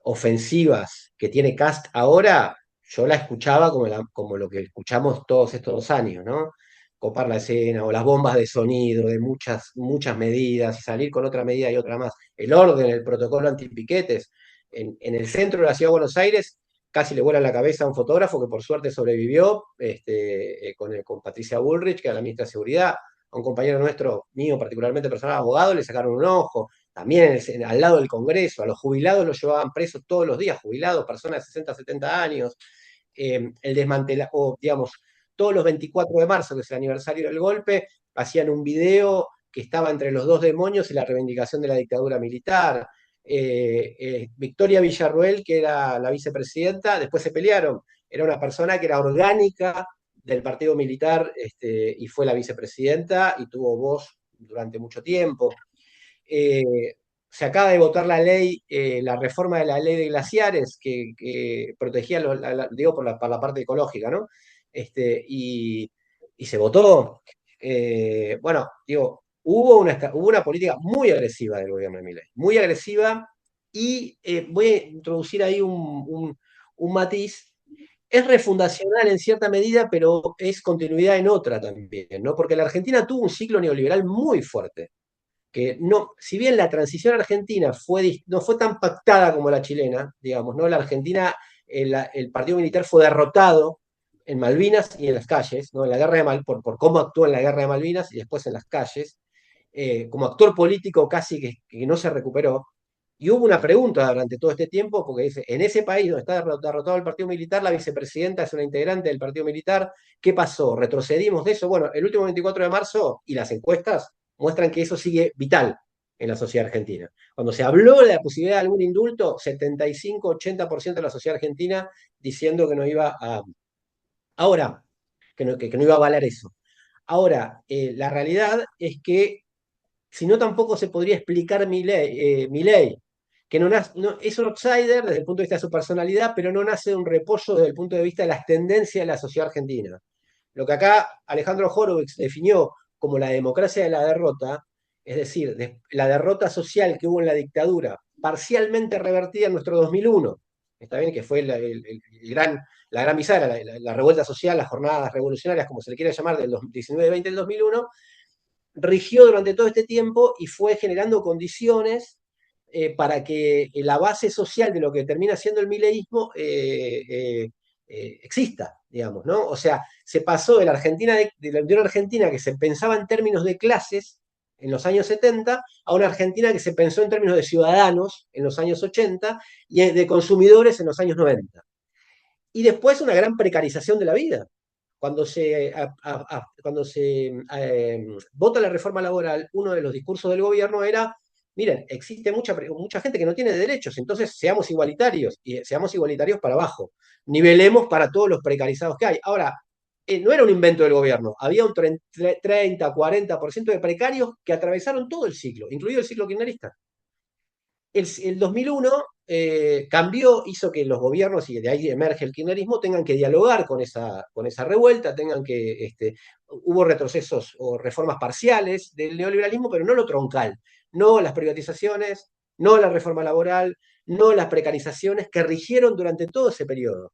ofensivas que tiene Cast ahora, yo la escuchaba como lo que escuchamos todos estos 2 años, ¿no? Copar la escena o las bombas de sonido de muchas medidas y salir con otra medida y otra más. El orden, el protocolo antipiquetes. En el centro de la ciudad de Buenos Aires casi le vuela la cabeza a un fotógrafo que por suerte sobrevivió con Patricia Bullrich, que era la ministra de Seguridad. A un compañero nuestro, mío particularmente personal, abogado, le sacaron un ojo. También al lado del Congreso, a los jubilados los llevaban presos todos los días, jubilados, personas de 60, 70 años. El desmantelar, o digamos, todos los 24 de marzo, que es el aniversario del golpe, hacían un video que estaba entre los dos demonios y la reivindicación de la dictadura militar. Victoria Villarroel, que era la vicepresidenta, después se pelearon. Era una persona que era orgánica del partido militar y fue la vicepresidenta y tuvo voz durante mucho tiempo. Se acaba de votar la ley, la reforma de la ley de glaciares que protegía, digo, por la parte ecológica, ¿no? Y se votó. Bueno, digo, hubo una política muy agresiva del gobierno de Milei, muy agresiva, y voy a introducir ahí un matiz. Es refundacional en cierta medida, pero es continuidad en otra también, ¿no? Porque la Argentina tuvo un ciclo neoliberal muy fuerte que no, si bien la transición argentina no fue tan pactada como la chilena, digamos, ¿no? La Argentina, el partido militar fue derrotado en Malvinas y en las calles, ¿no? En la guerra por cómo actuó en la guerra de Malvinas y después en las calles, como actor político casi que no se recuperó. Y hubo una pregunta durante todo este tiempo, porque dice, en ese país donde está derrotado el partido militar, la vicepresidenta es una integrante del partido militar. ¿Qué pasó? ¿Retrocedimos de eso? Bueno, el último 24 de marzo y las encuestas muestran que eso sigue vital en la sociedad argentina. Cuando se habló de la posibilidad de algún indulto, 75-80% de la sociedad argentina diciendo que no iba a... Ahora, que no iba a avalar eso. Ahora, la realidad es que si no tampoco se podría explicar mi ley, que es un outsider desde el punto de vista de su personalidad, pero no nace de un repollo desde el punto de vista de las tendencias de la sociedad argentina. Lo que acá Alejandro Horowitz definió como la democracia de la derrota, es decir, la derrota social que hubo en la dictadura, parcialmente revertida en nuestro 2001, está bien que fue la gran bisagra, la revuelta social, las jornadas revolucionarias, como se le quiera llamar, del 19-20 del 2001, rigió durante todo este tiempo y fue generando condiciones para que la base social de lo que termina siendo el mileísmo exista, digamos, ¿no? O sea, se pasó de la Argentina, de la Unión Argentina, que se pensaba en términos de clases en los años 70, a una Argentina que se pensó en términos de ciudadanos en los años 80 y de consumidores en los años 90. Y después una gran precarización de la vida. Cuando se vota la reforma laboral, uno de los discursos del gobierno era, miren, existe mucha gente que no tiene derechos, entonces seamos igualitarios, y seamos igualitarios para abajo. Nivelemos para todos los precarizados que hay. Ahora, no era un invento del gobierno, había un 30, 40% de precarios que atravesaron todo el ciclo, incluido el ciclo kirchnerista. El 2001 cambió, hizo que los gobiernos, y de ahí emerge el kirchnerismo, tengan que dialogar con esa revuelta, hubo retrocesos o reformas parciales del neoliberalismo, pero no lo troncal, no las privatizaciones, no la reforma laboral, no las precarizaciones que rigieron durante todo ese periodo.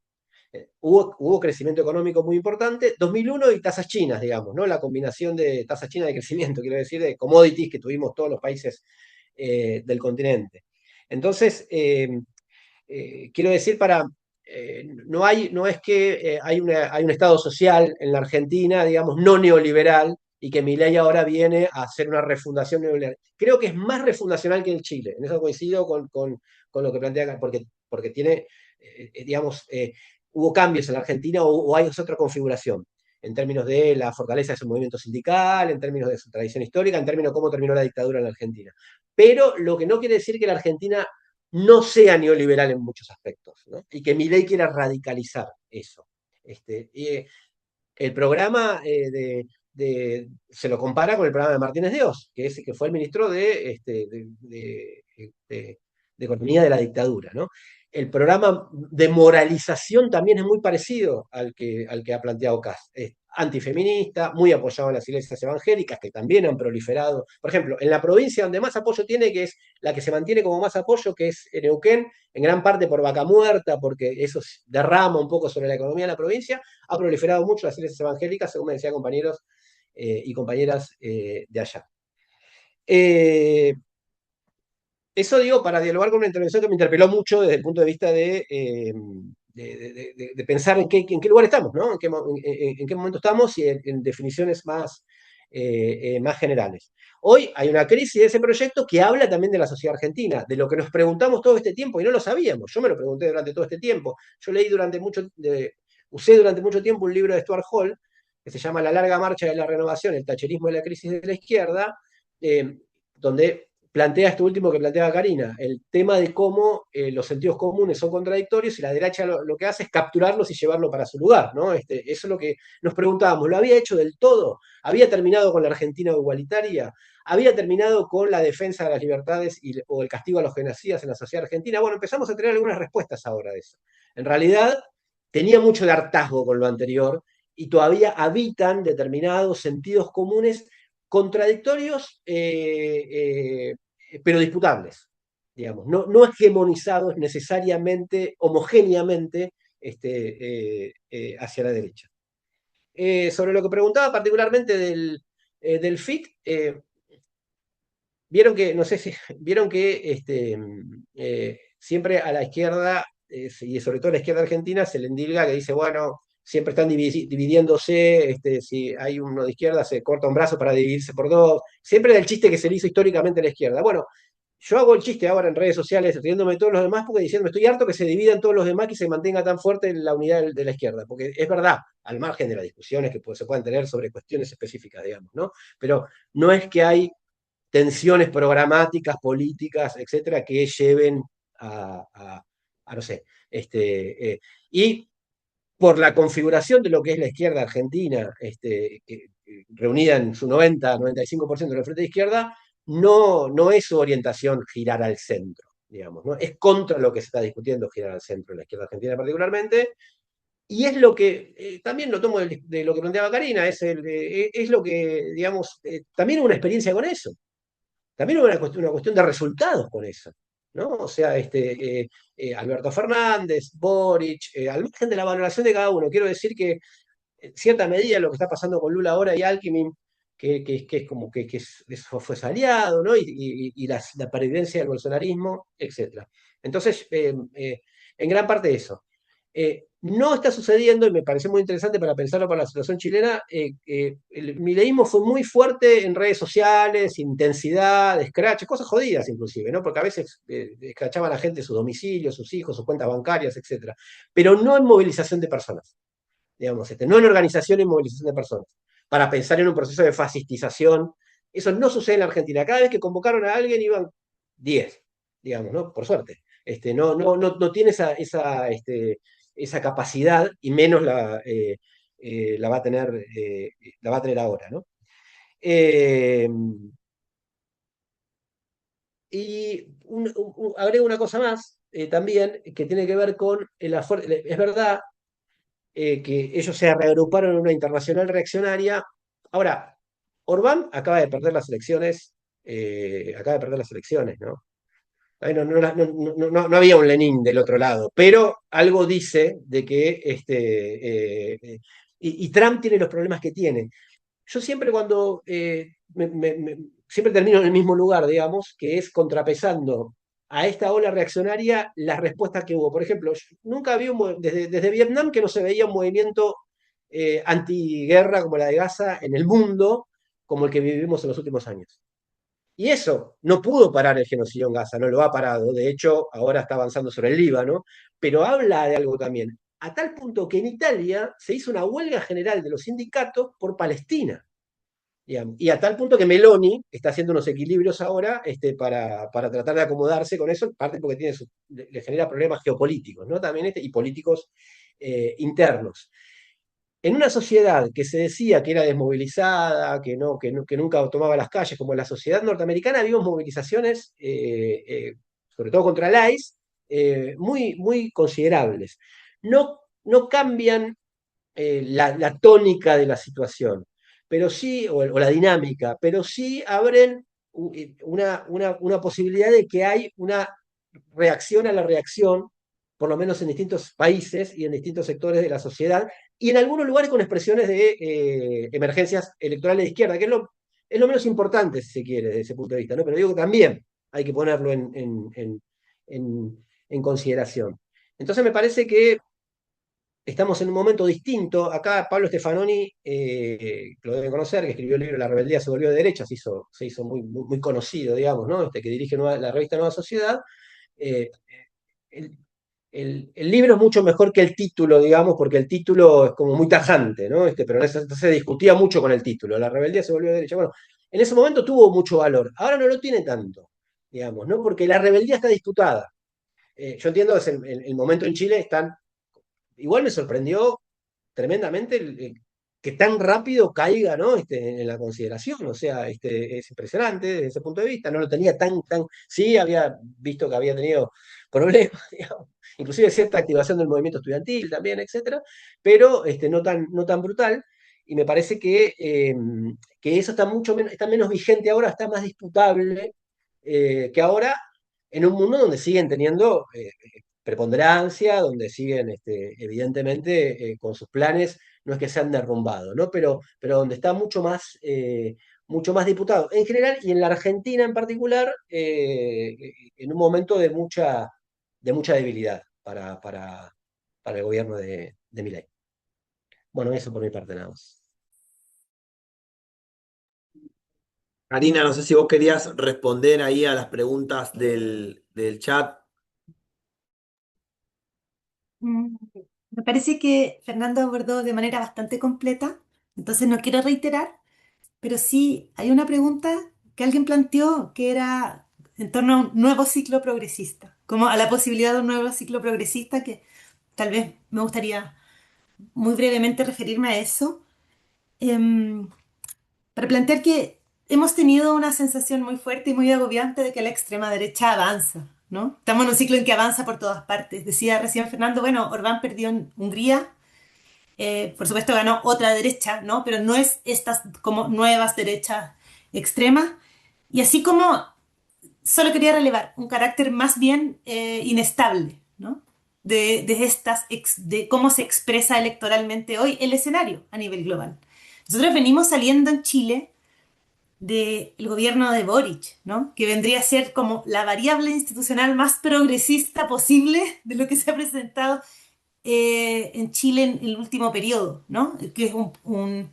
Hubo crecimiento económico muy importante, 2001 y tasas chinas, digamos, ¿no? La combinación de tasas chinas de crecimiento, quiero decir, de commodities que tuvimos todos los países del continente. Entonces, quiero decir, no es que hay un Estado social en la Argentina, digamos, no neoliberal, y que Milei ahora viene a hacer una refundación neoliberal. Creo que es más refundacional que en Chile. En eso coincido con lo que plantea acá, porque tiene, digamos, hubo cambios en la Argentina o hay otra configuración en términos de la fortaleza de su movimiento sindical, en términos de su tradición histórica, en términos de cómo terminó la dictadura en la Argentina. Pero lo que no quiere decir que la Argentina no sea neoliberal en muchos aspectos, ¿no? Y que Milei quiera radicalizar eso. El programa se lo compara con el programa de Martínez de Oz, que fue el ministro de Economía de la dictadura, ¿no? El programa de moralización también es muy parecido al que ha planteado Kass. Es antifeminista, muy apoyado en las iglesias evangélicas, que también han proliferado. Por ejemplo, en la provincia donde más apoyo tiene, que es la que se mantiene como más apoyo, que es Neuquén, en gran parte por vaca muerta, porque eso derrama un poco sobre la economía de la provincia, ha proliferado mucho las iglesias evangélicas, según me decían compañeros y compañeras de allá. Eso digo para dialogar con una intervención que me interpeló mucho desde el punto de vista de pensar en qué lugar estamos, ¿no? En qué momento estamos y en definiciones más generales. Hoy hay una crisis de ese proyecto que habla también de la sociedad argentina, de lo que nos preguntamos todo este tiempo y no lo sabíamos. Yo me lo pregunté durante todo este tiempo. Yo usé durante mucho tiempo un libro de Stuart Hall que se llama La larga marcha de la renovación, el tacherismo y la crisis de la izquierda, donde plantea esto último que planteaba Karina, el tema de cómo los sentidos comunes son contradictorios y la derecha lo que hace es capturarlos y llevarlo para su lugar, ¿no? Eso es lo que nos preguntábamos, ¿lo había hecho del todo? ¿Había terminado con la Argentina igualitaria? ¿Había terminado con la defensa de las libertades o el castigo a los genocidas en la sociedad argentina? Bueno, empezamos a tener algunas respuestas ahora de eso. En realidad, tenía mucho de hartazgo con lo anterior y todavía habitan determinados sentidos comunes contradictorios, pero disputables, digamos, no hegemonizados necesariamente, homogéneamente, hacia la derecha. Sobre lo que preguntaba particularmente del FIT, vieron que, no sé si, vieron que siempre a la izquierda, y sobre todo a la izquierda argentina, se le endilga que dice, bueno, siempre están dividiéndose, si hay uno de izquierda se corta un brazo para dividirse por dos, siempre es el chiste que se le hizo históricamente a la izquierda. Bueno, yo hago el chiste ahora en redes sociales, riéndome de todos los demás, porque diciendo, estoy harto que se dividan todos los demás y se mantenga tan fuerte la unidad de la izquierda, porque es verdad, al margen de las discusiones que se puedan tener sobre cuestiones específicas, digamos, ¿no? Pero no es que hay tensiones programáticas, políticas, etcétera, que lleven a no sé, y por la configuración de lo que es la izquierda argentina, reunida en su 90-95% del frente de izquierda, no es su orientación girar al centro, digamos, ¿no? Es contra lo que se está discutiendo girar al centro en la izquierda argentina particularmente, y es lo que, también lo tomo de lo que planteaba Karina, es lo que, digamos, también una experiencia con eso. También hubo una cuestión de resultados con eso, ¿no? O sea, Alberto Fernández, Boric, al margen de la valoración de cada uno, quiero decir que en cierta medida lo que está pasando con Lula ahora y Alckmin que es como eso fue su aliado, ¿no? Y la pervivencia del bolsonarismo, etc. Entonces, en gran parte eso. No está sucediendo, y me pareció muy interesante para pensarlo para la situación chilena, el mileísmo fue muy fuerte en redes sociales, intensidad, scratch, cosas jodidas inclusive, ¿no? Porque a veces escrachaban a la gente sus domicilios, sus hijos, sus cuentas bancarias, etc. Pero no en movilización de personas, digamos, no en organización y movilización de personas, para pensar en un proceso de fascistización. Eso no sucede en la Argentina. Cada vez que convocaron a alguien iban 10, digamos, ¿no? Por suerte. No tiene esa capacidad y menos la va a tener, la va a tener ahora, ¿no? Eh, y agrego una cosa más también que tiene que ver con es verdad que ellos se reagruparon en una internacional reaccionaria. Ahora, Orbán acaba de perder las elecciones, ¿no? Ahí no había un Lenin del otro lado, pero algo dice de que y Trump tiene los problemas que tiene. Yo siempre cuando siempre termino en el mismo lugar, digamos, que es contrapesando a esta ola reaccionaria las respuestas que hubo. Por ejemplo, nunca había desde Vietnam que no se veía un movimiento antiguerra como la de Gaza en el mundo como el que vivimos en los últimos años. Y eso no pudo parar el genocidio en Gaza, no lo ha parado. De hecho, ahora está avanzando sobre el Líbano, pero habla de algo también. A tal punto que en Italia se hizo una huelga general de los sindicatos por Palestina. Digamos. Y a tal punto que Meloni está haciendo unos equilibrios ahora para tratar de acomodarse con eso, parte porque le genera problemas geopolíticos, ¿no? También y políticos internos. En una sociedad que se decía que era desmovilizada, que nunca tomaba las calles, como la sociedad norteamericana, vimos movilizaciones, sobre todo contra el ICE, muy, muy considerables. No cambian la tónica de la situación, pero sí, o la dinámica, pero sí abren una posibilidad de que hay una reacción a la reacción, por lo menos en distintos países y en distintos sectores de la sociedad, y en algunos lugares con expresiones de emergencias electorales de izquierda, que es lo menos importante, si se quiere, desde ese punto de vista, ¿no? Pero digo que también hay que ponerlo en consideración. Entonces me parece que estamos en un momento distinto. Acá Pablo Stefanoni, que lo deben conocer, que escribió el libro La rebeldía se volvió de derecha, se hizo muy, muy, muy conocido, digamos, ¿no? Que dirige la revista Nueva Sociedad. Eh, el, el libro es mucho mejor que el título, digamos, porque el título es como muy tajante, ¿no? Pero entonces se discutía mucho con el título. La rebeldía se volvió de derecha. Bueno, en ese momento tuvo mucho valor. Ahora no lo tiene tanto, digamos, ¿no? Porque la rebeldía está disputada. Yo entiendo que es el momento en Chile están. Igual me sorprendió tremendamente que tan rápido caiga, ¿no? En la consideración. O sea, es impresionante desde ese punto de vista. No lo tenía tan. Sí, había visto que había tenido problemas, digamos, inclusive cierta activación del movimiento estudiantil también, etcétera, pero no tan brutal. Y me parece que eso está menos vigente ahora, está más disputable que ahora en un mundo donde siguen teniendo preponderancia, donde siguen evidentemente con sus planes, no es que se han derrumbado, ¿no? Pero donde está mucho más diputado. En general, y en la Argentina en particular, en un momento de mucha debilidad para el gobierno de Milei. Bueno, eso por mi parte nada más. Karina, no sé si vos querías responder ahí a las preguntas del chat. Me parece que Fernando abordó de manera bastante completa, entonces no quiero reiterar, pero sí hay una pregunta que alguien planteó que era en torno a un nuevo ciclo progresista, como a la posibilidad de un nuevo ciclo progresista que tal vez me gustaría muy brevemente referirme a eso, em, para plantear que hemos tenido una sensación muy fuerte y muy agobiante de que la extrema derecha avanza, ¿no? Estamos en un ciclo en que avanza por todas partes. Decía recién Fernando, bueno, Orbán perdió en Hungría, por supuesto ganó otra derecha, ¿no? Pero no es estas como nuevas derechas extremas. Y así como solo quería relevar un carácter más bien inestable, ¿no? De cómo se expresa electoralmente hoy el escenario a nivel global. Nosotros venimos saliendo en Chile del gobierno de Boric, ¿no? Que vendría a ser como la variable institucional más progresista posible de lo que se ha presentado en Chile en el último periodo, ¿no? Que es un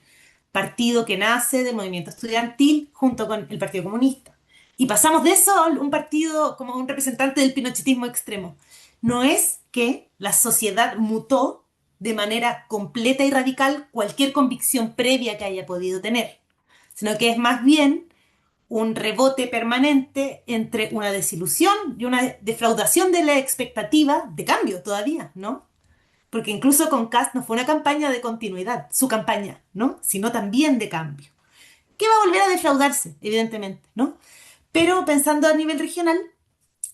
partido que nace del movimiento estudiantil junto con el Partido Comunista. Y pasamos de eso a un partido como un representante del pinochetismo extremo. No es que la sociedad mutó de manera completa y radical cualquier convicción previa que haya podido tener, sino que es más bien un rebote permanente entre una desilusión y una defraudación de la expectativa de cambio todavía, ¿no? Porque incluso con Cast no fue una campaña de continuidad, su campaña, ¿no? Sino también de cambio. Que va a volver a defraudarse, evidentemente, ¿no? Pero pensando a nivel regional,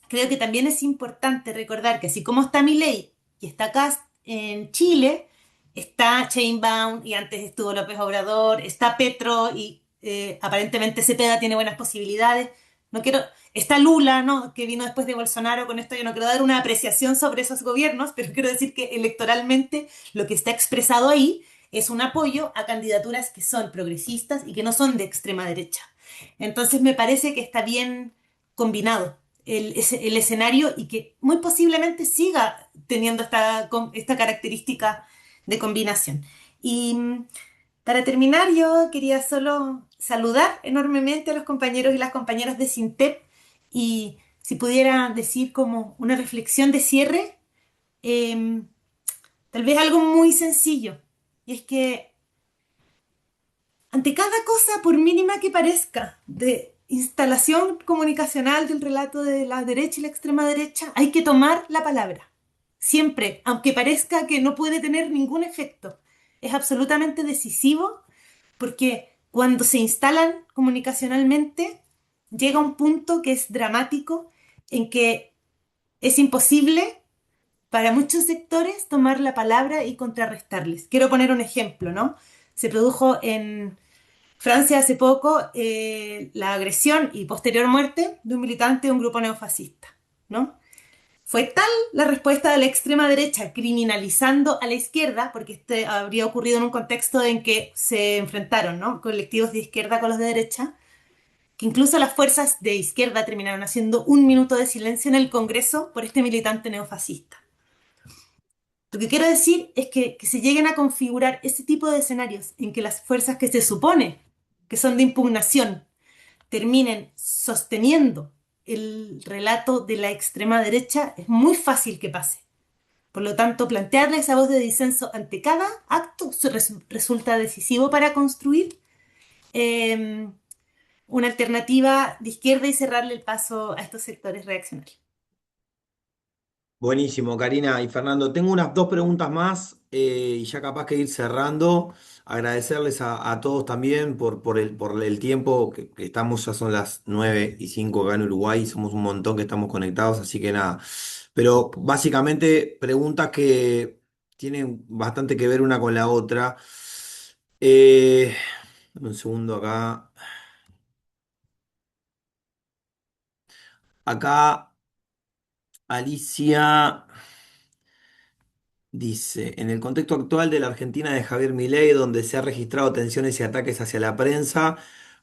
creo que también es importante recordar que así como está Milei y está Cast en Chile, está Sheinbaum y antes estuvo López Obrador, está Petro y aparentemente Cepeda tiene buenas posibilidades. No quiero, está Lula, ¿no? Que vino después de Bolsonaro. Con esto yo no quiero dar una apreciación sobre esos gobiernos, pero quiero decir que electoralmente lo que está expresado ahí es un apoyo a candidaturas que son progresistas y que no son de extrema derecha. Entonces me parece que está bien combinado el escenario y que muy posiblemente siga teniendo esta característica de combinación. Y para terminar, yo quería solo saludar enormemente a los compañeros y las compañeras de Sintep y si pudiera decir como una reflexión de cierre, eh, tal vez algo muy sencillo, y es que ante cada cosa, por mínima que parezca, de instalación comunicacional del relato de la derecha y la extrema derecha, hay que tomar la palabra. Siempre, aunque parezca que no puede tener ningún efecto, es absolutamente decisivo porque cuando se instalan comunicacionalmente, llega un punto que es dramático en que es imposible para muchos sectores tomar la palabra y contrarrestarles. Quiero poner un ejemplo, ¿no? Se produjo en Francia hace poco la agresión y posterior muerte de un militante de un grupo neofascista, ¿no? Fue tal la respuesta de la extrema derecha criminalizando a la izquierda, porque este habría ocurrido en un contexto en que se enfrentaron, ¿no? Colectivos de izquierda con los de derecha, que incluso las fuerzas de izquierda terminaron haciendo un minuto de silencio en el Congreso por este militante neofascista. Lo que quiero decir es que se lleguen a configurar ese tipo de escenarios en que las fuerzas que se supone que son de impugnación terminen sosteniendo el relato de la extrema derecha, es muy fácil que pase. Por lo tanto, plantearle esa voz de disenso ante cada acto resulta decisivo para construir eh, una alternativa de izquierda y cerrarle el paso a estos sectores reaccionarios. Buenísimo, Karina y Fernando. Tengo unas dos preguntas más y ya capaz que ir cerrando. Agradecerles a todos también por el tiempo que estamos, ya son las 9:05 acá en Uruguay, somos un montón que estamos conectados, así que nada. Pero básicamente preguntas que tienen bastante que ver una con la otra. Eh, Dame un segundo acá. Acá Alicia. Dice, en el contexto actual de la Argentina de Javier Milei, donde se han registrado tensiones y ataques hacia la prensa,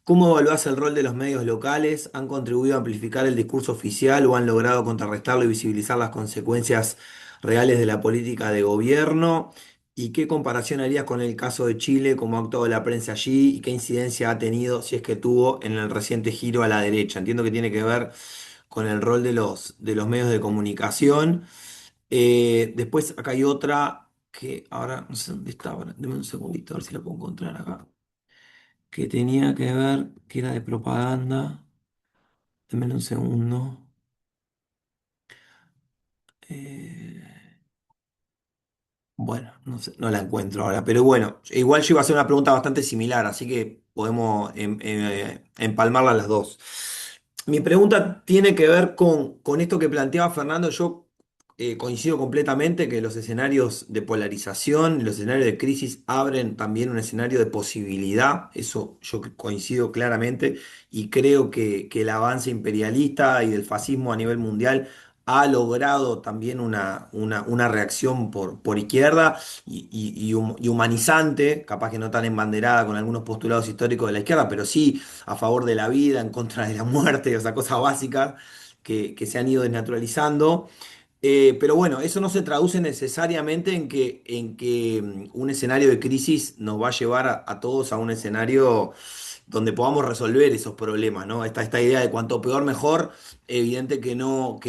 ¿cómo evaluás el rol de los medios locales? ¿Han contribuido a amplificar el discurso oficial o han logrado contrarrestarlo y visibilizar las consecuencias reales de la política de gobierno? ¿Y qué comparación harías con el caso de Chile, cómo ha actuado la prensa allí y qué incidencia ha tenido, si es que tuvo, en el reciente giro a la derecha? Entiendo que tiene que ver con el rol de los medios de comunicación. Después acá hay otra que ahora no sé dónde está ahora. Deme un segundito a ver si la puedo encontrar acá. Que tenía que ver, que era de propaganda. Deme un segundo. Eh, bueno, no sé, no la encuentro ahora. Pero bueno, igual yo iba a hacer una pregunta bastante similar, así que podemos empalmarla las dos. Mi pregunta tiene que ver con esto que planteaba Fernando. Yo coincido completamente que los escenarios de polarización, los escenarios de crisis abren también un escenario de posibilidad. Eso yo coincido claramente y creo que el avance imperialista y del fascismo a nivel mundial ha logrado también una reacción por izquierda y humanizante, capaz que no tan embanderada con algunos postulados históricos de la izquierda, pero sí a favor de la vida, en contra de la muerte, o sea, cosas básicas que se han ido desnaturalizando. Pero bueno, eso no se traduce necesariamente en que un escenario de crisis nos va a llevar a todos a un escenario donde podamos resolver esos problemas, ¿no? Esta idea de cuanto peor mejor, evidente que no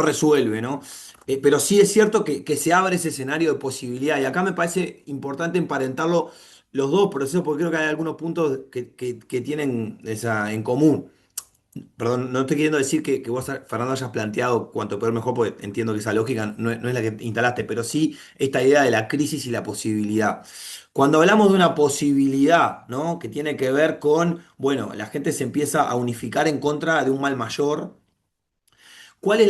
resuelve, ¿no? Pero sí es cierto que se abre ese escenario de posibilidad y acá me parece importante emparentarlo los dos procesos porque creo que hay algunos puntos que tienen esa en común. Perdón, no estoy queriendo decir que vos, Fernando, hayas planteado cuanto peor mejor, porque entiendo que esa lógica no es la que instalaste, pero sí esta idea de la crisis y la posibilidad. Cuando hablamos de una posibilidad, ¿no? Que tiene que ver con, bueno, la gente se empieza a unificar en contra de un mal mayor. ¿Cuál es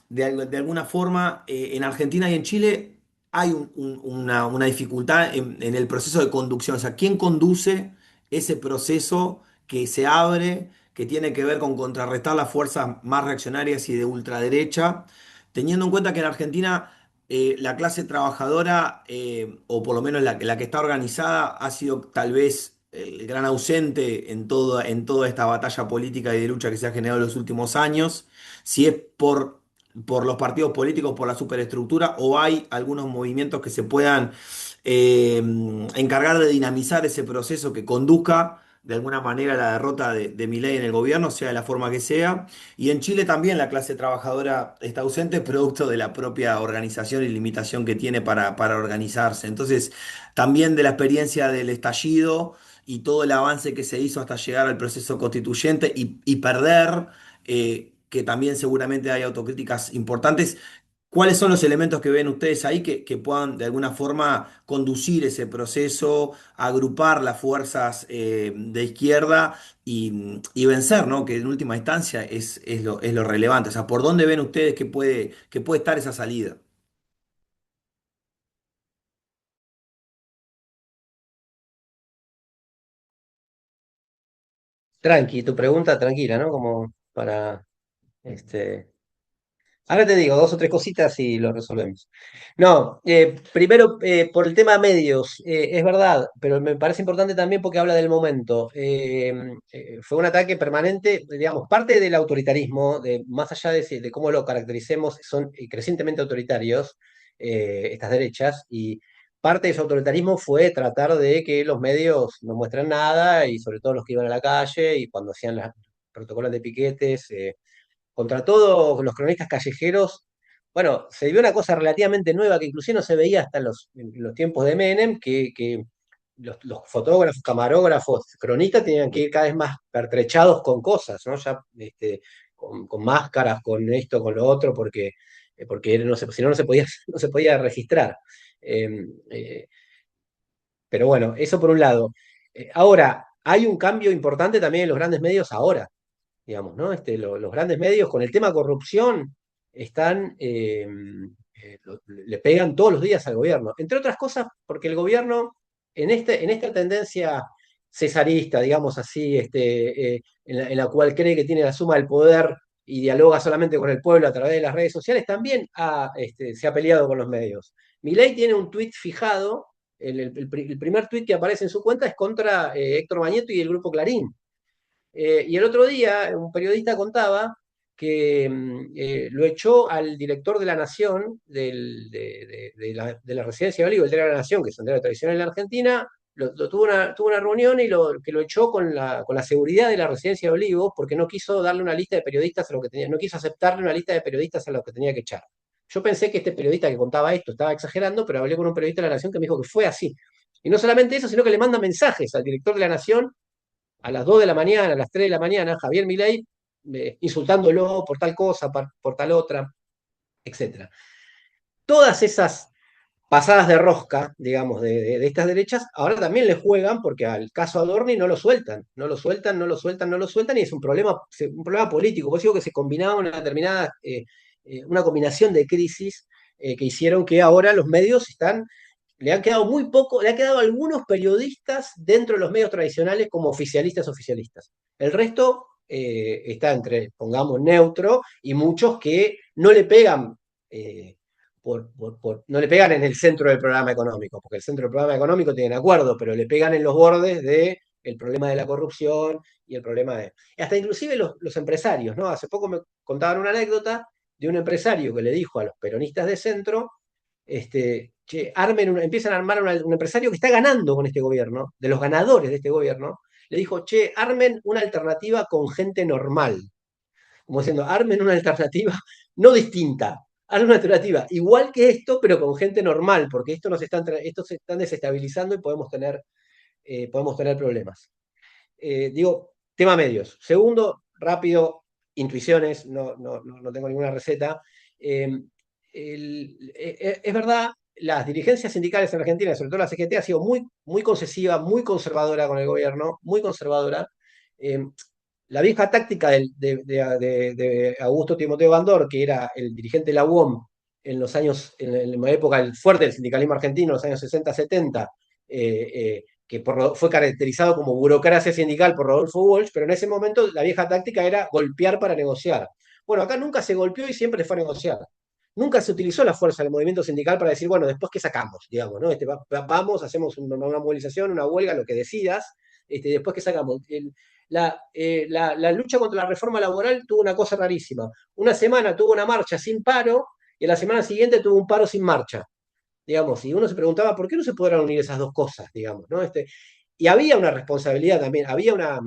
de alguna forma, en Argentina y en Chile hay una dificultad en el proceso de conducción? O sea, ¿quién conduce ese proceso que se abre, que tiene que ver con contrarrestar las fuerzas más reaccionarias y de ultraderecha? Teniendo en cuenta que en Argentina la clase trabajadora, o por lo menos la que está organizada, ha sido tal vez el gran ausente en toda esta batalla política y de lucha que se ha generado en los últimos años, si es por los partidos políticos, por la superestructura, o hay algunos movimientos que se puedan eh, encargar de dinamizar ese proceso que conduzca de alguna manera a la derrota de Milei en el gobierno, sea de la forma que sea. Y en Chile también la clase trabajadora está ausente, producto de la propia organización y limitación que tiene para organizarse. Entonces, también de la experiencia del estallido y todo el avance que se hizo hasta llegar al proceso constituyente y perder, que también seguramente hay autocríticas importantes. ¿Cuáles son los elementos que ven ustedes ahí que puedan de alguna forma conducir ese proceso, agrupar las fuerzas de izquierda y vencer, ¿no? Que en última instancia es lo relevante. O sea, ¿por dónde ven ustedes que puede estar esa salida? Tranqui, tu pregunta tranquila, ¿no? Como para, este, ahora te digo dos o tres cositas y lo resolvemos. No, primero por el tema medios, es verdad, pero me parece importante también porque habla del momento. Fue un ataque permanente, digamos, parte del autoritarismo, más allá de cómo lo caractericemos, son crecientemente autoritarios estas derechas, y parte de su autoritarismo fue tratar de que los medios no muestren nada, y sobre todo los que iban a la calle y cuando hacían los protocolos de piquetes. Contra todo, los cronistas callejeros, bueno, se vio una cosa relativamente nueva que inclusive no se veía hasta en los tiempos de Menem, que los fotógrafos, camarógrafos, cronistas tenían que ir cada vez más pertrechados con cosas, ¿no? Ya con máscaras, con esto, con lo otro, porque no se, si no, no se podía registrar. Eh, eh, pero bueno, eso por un lado. Ahora, hay un cambio importante también en los grandes medios ahora, digamos, ¿no? Los grandes medios con el tema corrupción están, le pegan todos los días al gobierno, entre otras cosas porque el gobierno en esta tendencia cesarista, digamos así, en la cual cree que tiene la suma del poder y dialoga solamente con el pueblo a través de las redes sociales, también se ha peleado con los medios. Milei tiene un tuit fijado, el primer tuit que aparece en su cuenta es contra Héctor Mañeto y el grupo Clarín. Y el otro día un periodista contaba que lo echó al director de La Nación, de la Residencia de Olivo, el diario de La Nación, que es un diario tradicional en la Argentina. Tuvo una reunión y que lo echó con la seguridad de la Residencia de Olivos, porque no quiso darle una lista de periodistas a lo que tenía, no quiso aceptarle una lista de periodistas a los que tenía que echar. Yo pensé que este periodista que contaba esto estaba exagerando, pero hablé con un periodista de La Nación que me dijo que fue así. Y no solamente eso, sino que le manda mensajes al director de La Nación a las 2 de la mañana, a las 3 de la mañana, Javier Milei, insultándolo por tal cosa, por tal otra, etcétera. Todas esas pasadas de rosca, digamos, de estas derechas, ahora también le juegan porque al caso Adorni no lo sueltan, no lo sueltan, no lo sueltan, no lo sueltan, y es un problema político. Por eso digo que se combinaba una combinación de crisis que hicieron que ahora los medios le han quedado muy poco, le han quedado algunos periodistas dentro de los medios tradicionales como oficialistas. El resto está entre, pongamos, neutro, y muchos que no le pegan, no le pegan en el centro del programa económico, porque el centro del programa económico tiene acuerdo, pero le pegan en los bordes del problema de la corrupción y el problema de... Hasta inclusive los empresarios, ¿no? Hace poco me contaban una anécdota de un empresario que le dijo a los peronistas de centro, che, empiezan a armar un empresario que está ganando con este gobierno, de los ganadores de este gobierno, le dijo, che, armen una alternativa con gente normal. Como diciendo, armen una alternativa no distinta, armen una alternativa igual que esto, pero con gente normal, porque esto se están desestabilizando y podemos tener problemas. Digo, tema medios. Segundo, rápido, intuiciones, no tengo ninguna receta. Es verdad, las dirigencias sindicales en Argentina, sobre todo la CGT, ha sido muy, muy concesiva, muy conservadora con el gobierno, muy conservadora. La vieja táctica de Augusto Timoteo Bandor, que era el dirigente de la UOM en los años, en la época fuerte del sindicalismo argentino, en los años 60-70, que fue caracterizado como burocracia sindical por Rodolfo Walsh, pero en ese momento la vieja táctica era golpear para negociar. Bueno, acá nunca se golpeó y siempre fue a negociar. Nunca se utilizó la fuerza del movimiento sindical para decir, bueno, después qué sacamos, digamos, ¿no? Vamos, hacemos una movilización, una huelga, lo que decidas, después qué sacamos. La lucha contra la reforma laboral tuvo una cosa rarísima. Una semana tuvo una marcha sin paro y a la semana siguiente tuvo un paro sin marcha, digamos, y uno se preguntaba, ¿por qué no se podrán unir esas dos cosas, digamos, ¿no? Y había una responsabilidad también, había una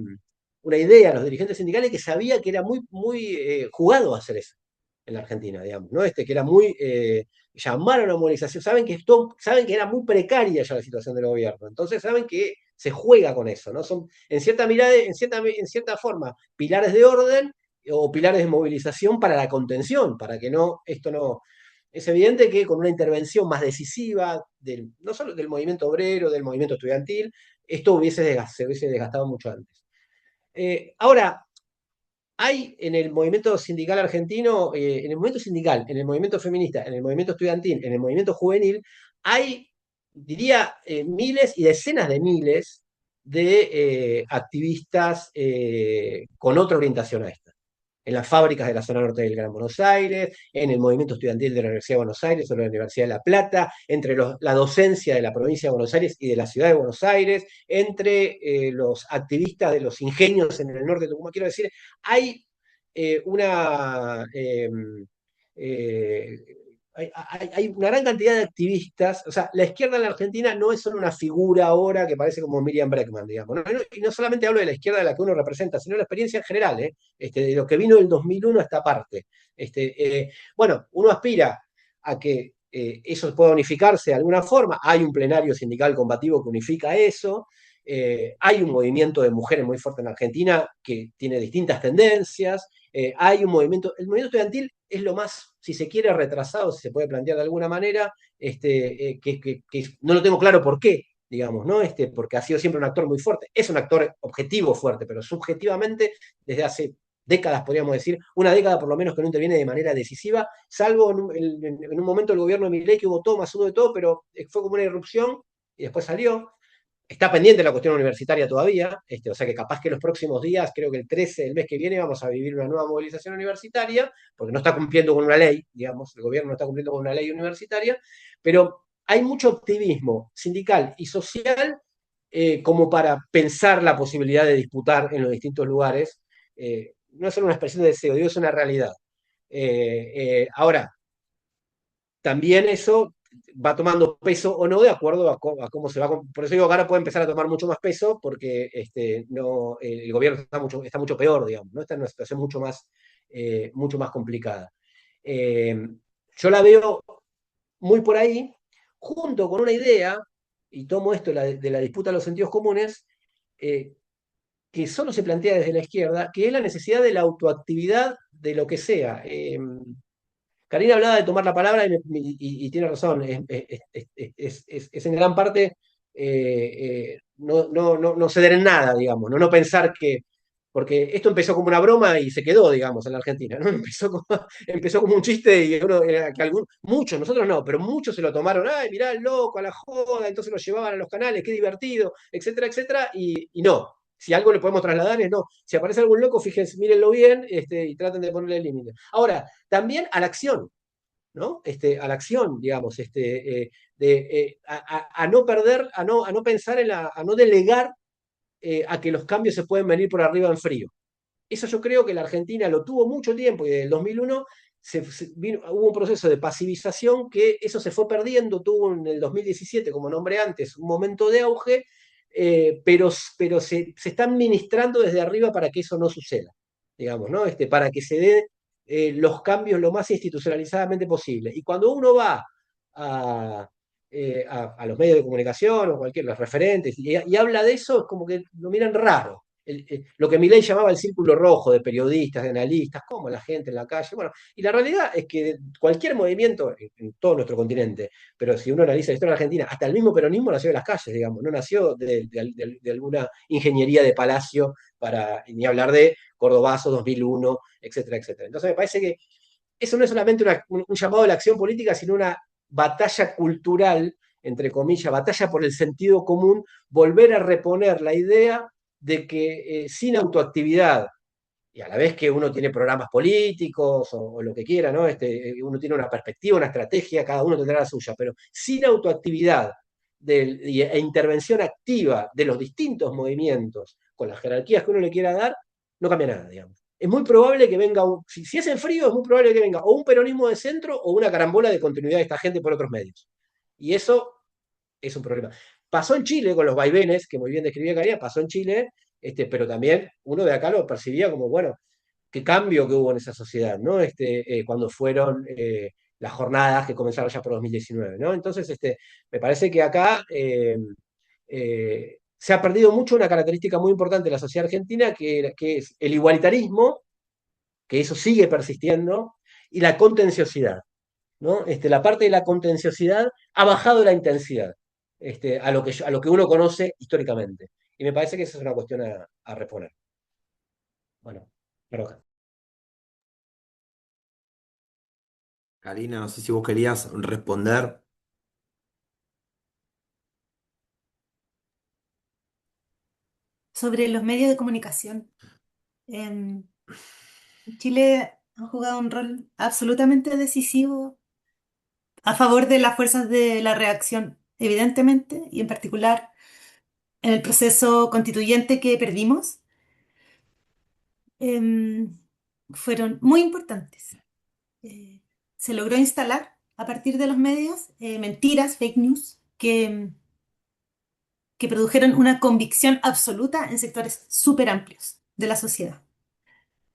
idea en los dirigentes sindicales que sabía que era muy, muy jugado hacer eso en la Argentina, digamos, ¿no? Que era muy, llamar a una movilización, saben que era muy precaria ya la situación del gobierno, entonces saben que se juega con eso, ¿no? Son, en cierta mirada, en cierta forma, pilares de orden o pilares de movilización para la contención, para que esto no... Es evidente que con una intervención más decisiva, no solo del movimiento obrero, del movimiento estudiantil, esto se hubiese desgastado mucho antes. Ahora, hay en el movimiento sindical argentino, en el movimiento sindical, en el movimiento feminista, en el movimiento estudiantil, en el movimiento juvenil, hay, diría, miles y decenas de miles de activistas con otra orientación a esta. En las fábricas de la zona norte del Gran Buenos Aires, en el movimiento estudiantil de la Universidad de Buenos Aires o de la Universidad de La Plata, entre la docencia de la provincia de Buenos Aires y de la ciudad de Buenos Aires, entre los activistas de los ingenios en el norte de Tucumán. Quiero decir, hay una... hay una gran cantidad de activistas, o sea, la izquierda en la Argentina no es solo una figura ahora que parece como Miriam Bregman, digamos, ¿no? Y no solamente hablo de la izquierda de la que uno representa, sino de la experiencia en general, de lo que vino del 2001 a esta parte. Bueno, uno aspira a que eso pueda unificarse de alguna forma, hay un plenario sindical combativo que unifica eso, hay un movimiento de mujeres muy fuerte en Argentina que tiene distintas tendencias, hay un movimiento, el movimiento estudiantil es lo más, si se quiere, retrasado, si se puede plantear de alguna manera, que no lo tengo claro por qué, digamos, ¿no? Porque ha sido siempre un actor muy fuerte. Es un actor objetivo fuerte, pero subjetivamente, desde hace décadas, podríamos decir, una década por lo menos que no interviene de manera decisiva, salvo en un momento del gobierno de Milei que hubo todo más uno de todo, pero fue como una irrupción y después salió. Está pendiente la cuestión universitaria todavía, o sea que capaz que los próximos días, creo que el 13 del mes que viene, vamos a vivir una nueva movilización universitaria, porque no está cumpliendo con una ley, digamos, el gobierno no está cumpliendo con una ley universitaria, pero hay mucho optimismo sindical y social como para pensar la posibilidad de disputar en los distintos lugares. No es solo una expresión de deseo, digo, es una realidad. Ahora, también eso va tomando peso o no de acuerdo a cómo se va. Por eso digo que ahora puede empezar a tomar mucho más peso porque el gobierno está mucho peor, digamos, ¿no? Está en una situación mucho más complicada. Yo la veo muy por ahí, junto con una idea, y tomo esto de la disputa de los sentidos comunes, que solo se plantea desde la izquierda, que es la necesidad de la autoactividad de lo que sea. Karina hablaba de tomar la palabra y tiene razón, es en gran parte no ceder en nada, digamos, no pensar que, porque esto empezó como una broma y se quedó, digamos, en la Argentina, ¿no? Empezó como un chiste y muchos, nosotros no, pero muchos se lo tomaron, ay, mirá el loco, a la joda, entonces lo llevaban a los canales, qué divertido, etcétera, etcétera, y no. Si algo le podemos trasladar es no. Si aparece algún loco, fíjense, mírenlo bien y traten de ponerle límite. Ahora, también a la acción, ¿no? A la acción, digamos, a no perder, a no pensar a no delegar a que los cambios se pueden venir por arriba en frío. Eso yo creo que la Argentina lo tuvo mucho tiempo y desde el 2001 hubo un proceso de pasivización que eso se fue perdiendo, tuvo en el 2017, como nombré antes, un momento de auge, pero se está administrando desde arriba para que eso no suceda, digamos, ¿no? Para que se den los cambios lo más institucionalizadamente posible. Y cuando uno va a, a los medios de comunicación o cualquier, los referentes, y habla de eso, es como que lo miran raro. Lo que Milei llamaba el círculo rojo de periodistas, de analistas, como la gente en la calle. Bueno, y la realidad es que cualquier movimiento en todo nuestro continente, pero si uno analiza la historia de Argentina, hasta el mismo peronismo nació de las calles, digamos, no nació de alguna ingeniería de palacio para ni hablar de Cordobazo 2001, etcétera, etcétera. Entonces me parece que eso no es solamente un llamado a la acción política, sino una batalla cultural, entre comillas, batalla por el sentido común, volver a reponer la idea de que sin autoactividad, y a la vez que uno tiene programas políticos o lo que quiera, ¿no? Uno tiene una perspectiva, una estrategia, cada uno tendrá la suya, pero sin autoactividad e intervención activa de los distintos movimientos, con las jerarquías que uno le quiera dar, no cambia nada, digamos. Es muy probable que venga, si es en frío, es muy probable que venga o un peronismo de centro o una carambola de continuidad de esta gente por otros medios. Y eso es un problema. Pasó en Chile con los vaivenes, que muy bien describía Karina, pasó en Chile, pero también uno de acá lo percibía como, bueno, qué cambio que hubo en esa sociedad, ¿no? Cuando fueron las jornadas que comenzaron ya por 2019, ¿no? Entonces, me parece que acá se ha perdido mucho una característica muy importante de la sociedad argentina, que es el igualitarismo, que eso sigue persistiendo, y la contenciosidad, ¿no? La parte de la contenciosidad ha bajado la intensidad, a lo que uno conoce históricamente. Y me parece que esa es una cuestión a reponer. Bueno, pero Karina, no sé si vos querías responder. Sobre los medios de comunicación. En Chile han jugado un rol absolutamente decisivo a favor de las fuerzas de la reacción, evidentemente, y en particular en el proceso constituyente que perdimos, em, fueron muy importantes. Eh, Se logró instalar a partir de los medios mentiras, fake news, que produjeron una convicción absoluta en sectores súper amplios de la sociedad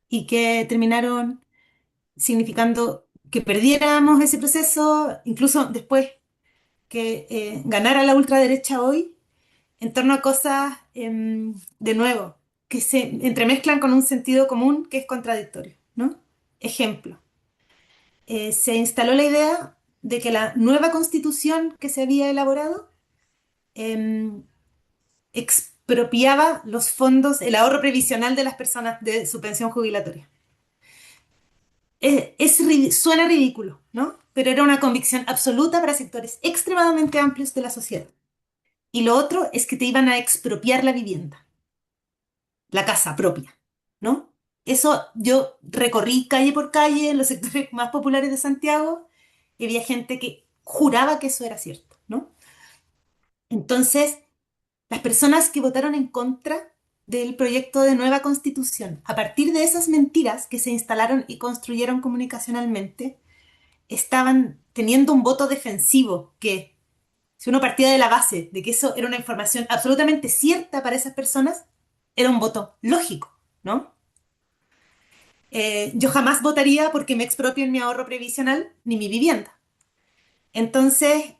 y que terminaron significando que perdiéramos ese proceso, incluso después que ganara la ultraderecha hoy, en torno a cosas, de nuevo, que se entremezclan con un sentido común que es contradictorio, ¿no? Ejemplo, se instaló la idea de que la nueva constitución que se había elaborado em, expropiaba los fondos, el ahorro previsional de las personas de su pensión jubilatoria. Suena ridículo, ¿no? Pero era una convicción absoluta para sectores extremadamente amplios de la sociedad. Y lo otro es que te iban a expropiar la vivienda, la casa propia, ¿no? Eso yo recorrí calle por calle en los sectores más populares de Santiago y había gente que juraba que eso era cierto, ¿no? Entonces, las personas que votaron en contra del proyecto de nueva constitución, a partir de esas mentiras que se instalaron y construyeron comunicacionalmente, estaban teniendo un voto defensivo que, si uno partía de la base de que eso era una información absolutamente cierta para esas personas, era un voto lógico, ¿no? Yo jamás votaría porque me expropien mi ahorro previsional ni mi vivienda. Entonces,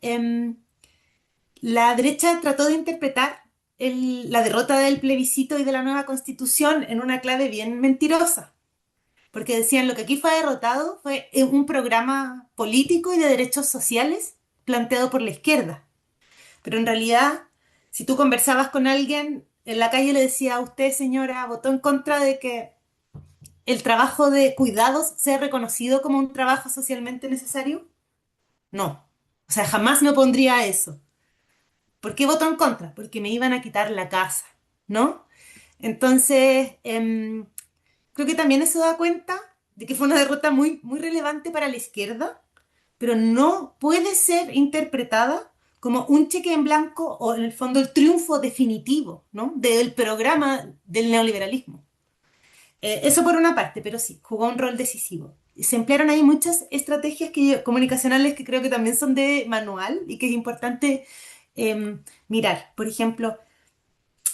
la derecha trató de interpretar la derrota del plebiscito y de la nueva constitución en una clave bien mentirosa, porque decían lo que aquí fue derrotado fue un programa político y de derechos sociales planteado por la izquierda. Pero en realidad, si tú conversabas con alguien en la calle, le decía a usted, señora, votó en contra de que el trabajo de cuidados sea reconocido como un trabajo socialmente necesario. No. O sea, jamás me opondría a eso. ¿Por qué votó en contra? Porque me iban a quitar la casa, ¿no? Entonces, creo que también eso da cuenta de que fue una derrota muy, muy relevante para la izquierda, pero no puede ser interpretada como un cheque en blanco o en el fondo el triunfo definitivo, ¿no?, del programa del neoliberalismo. Eso por una parte, pero sí, jugó un rol decisivo. Se emplearon ahí muchas estrategias comunicacionales que creo que también son de manual y que es importante mirar. Por ejemplo,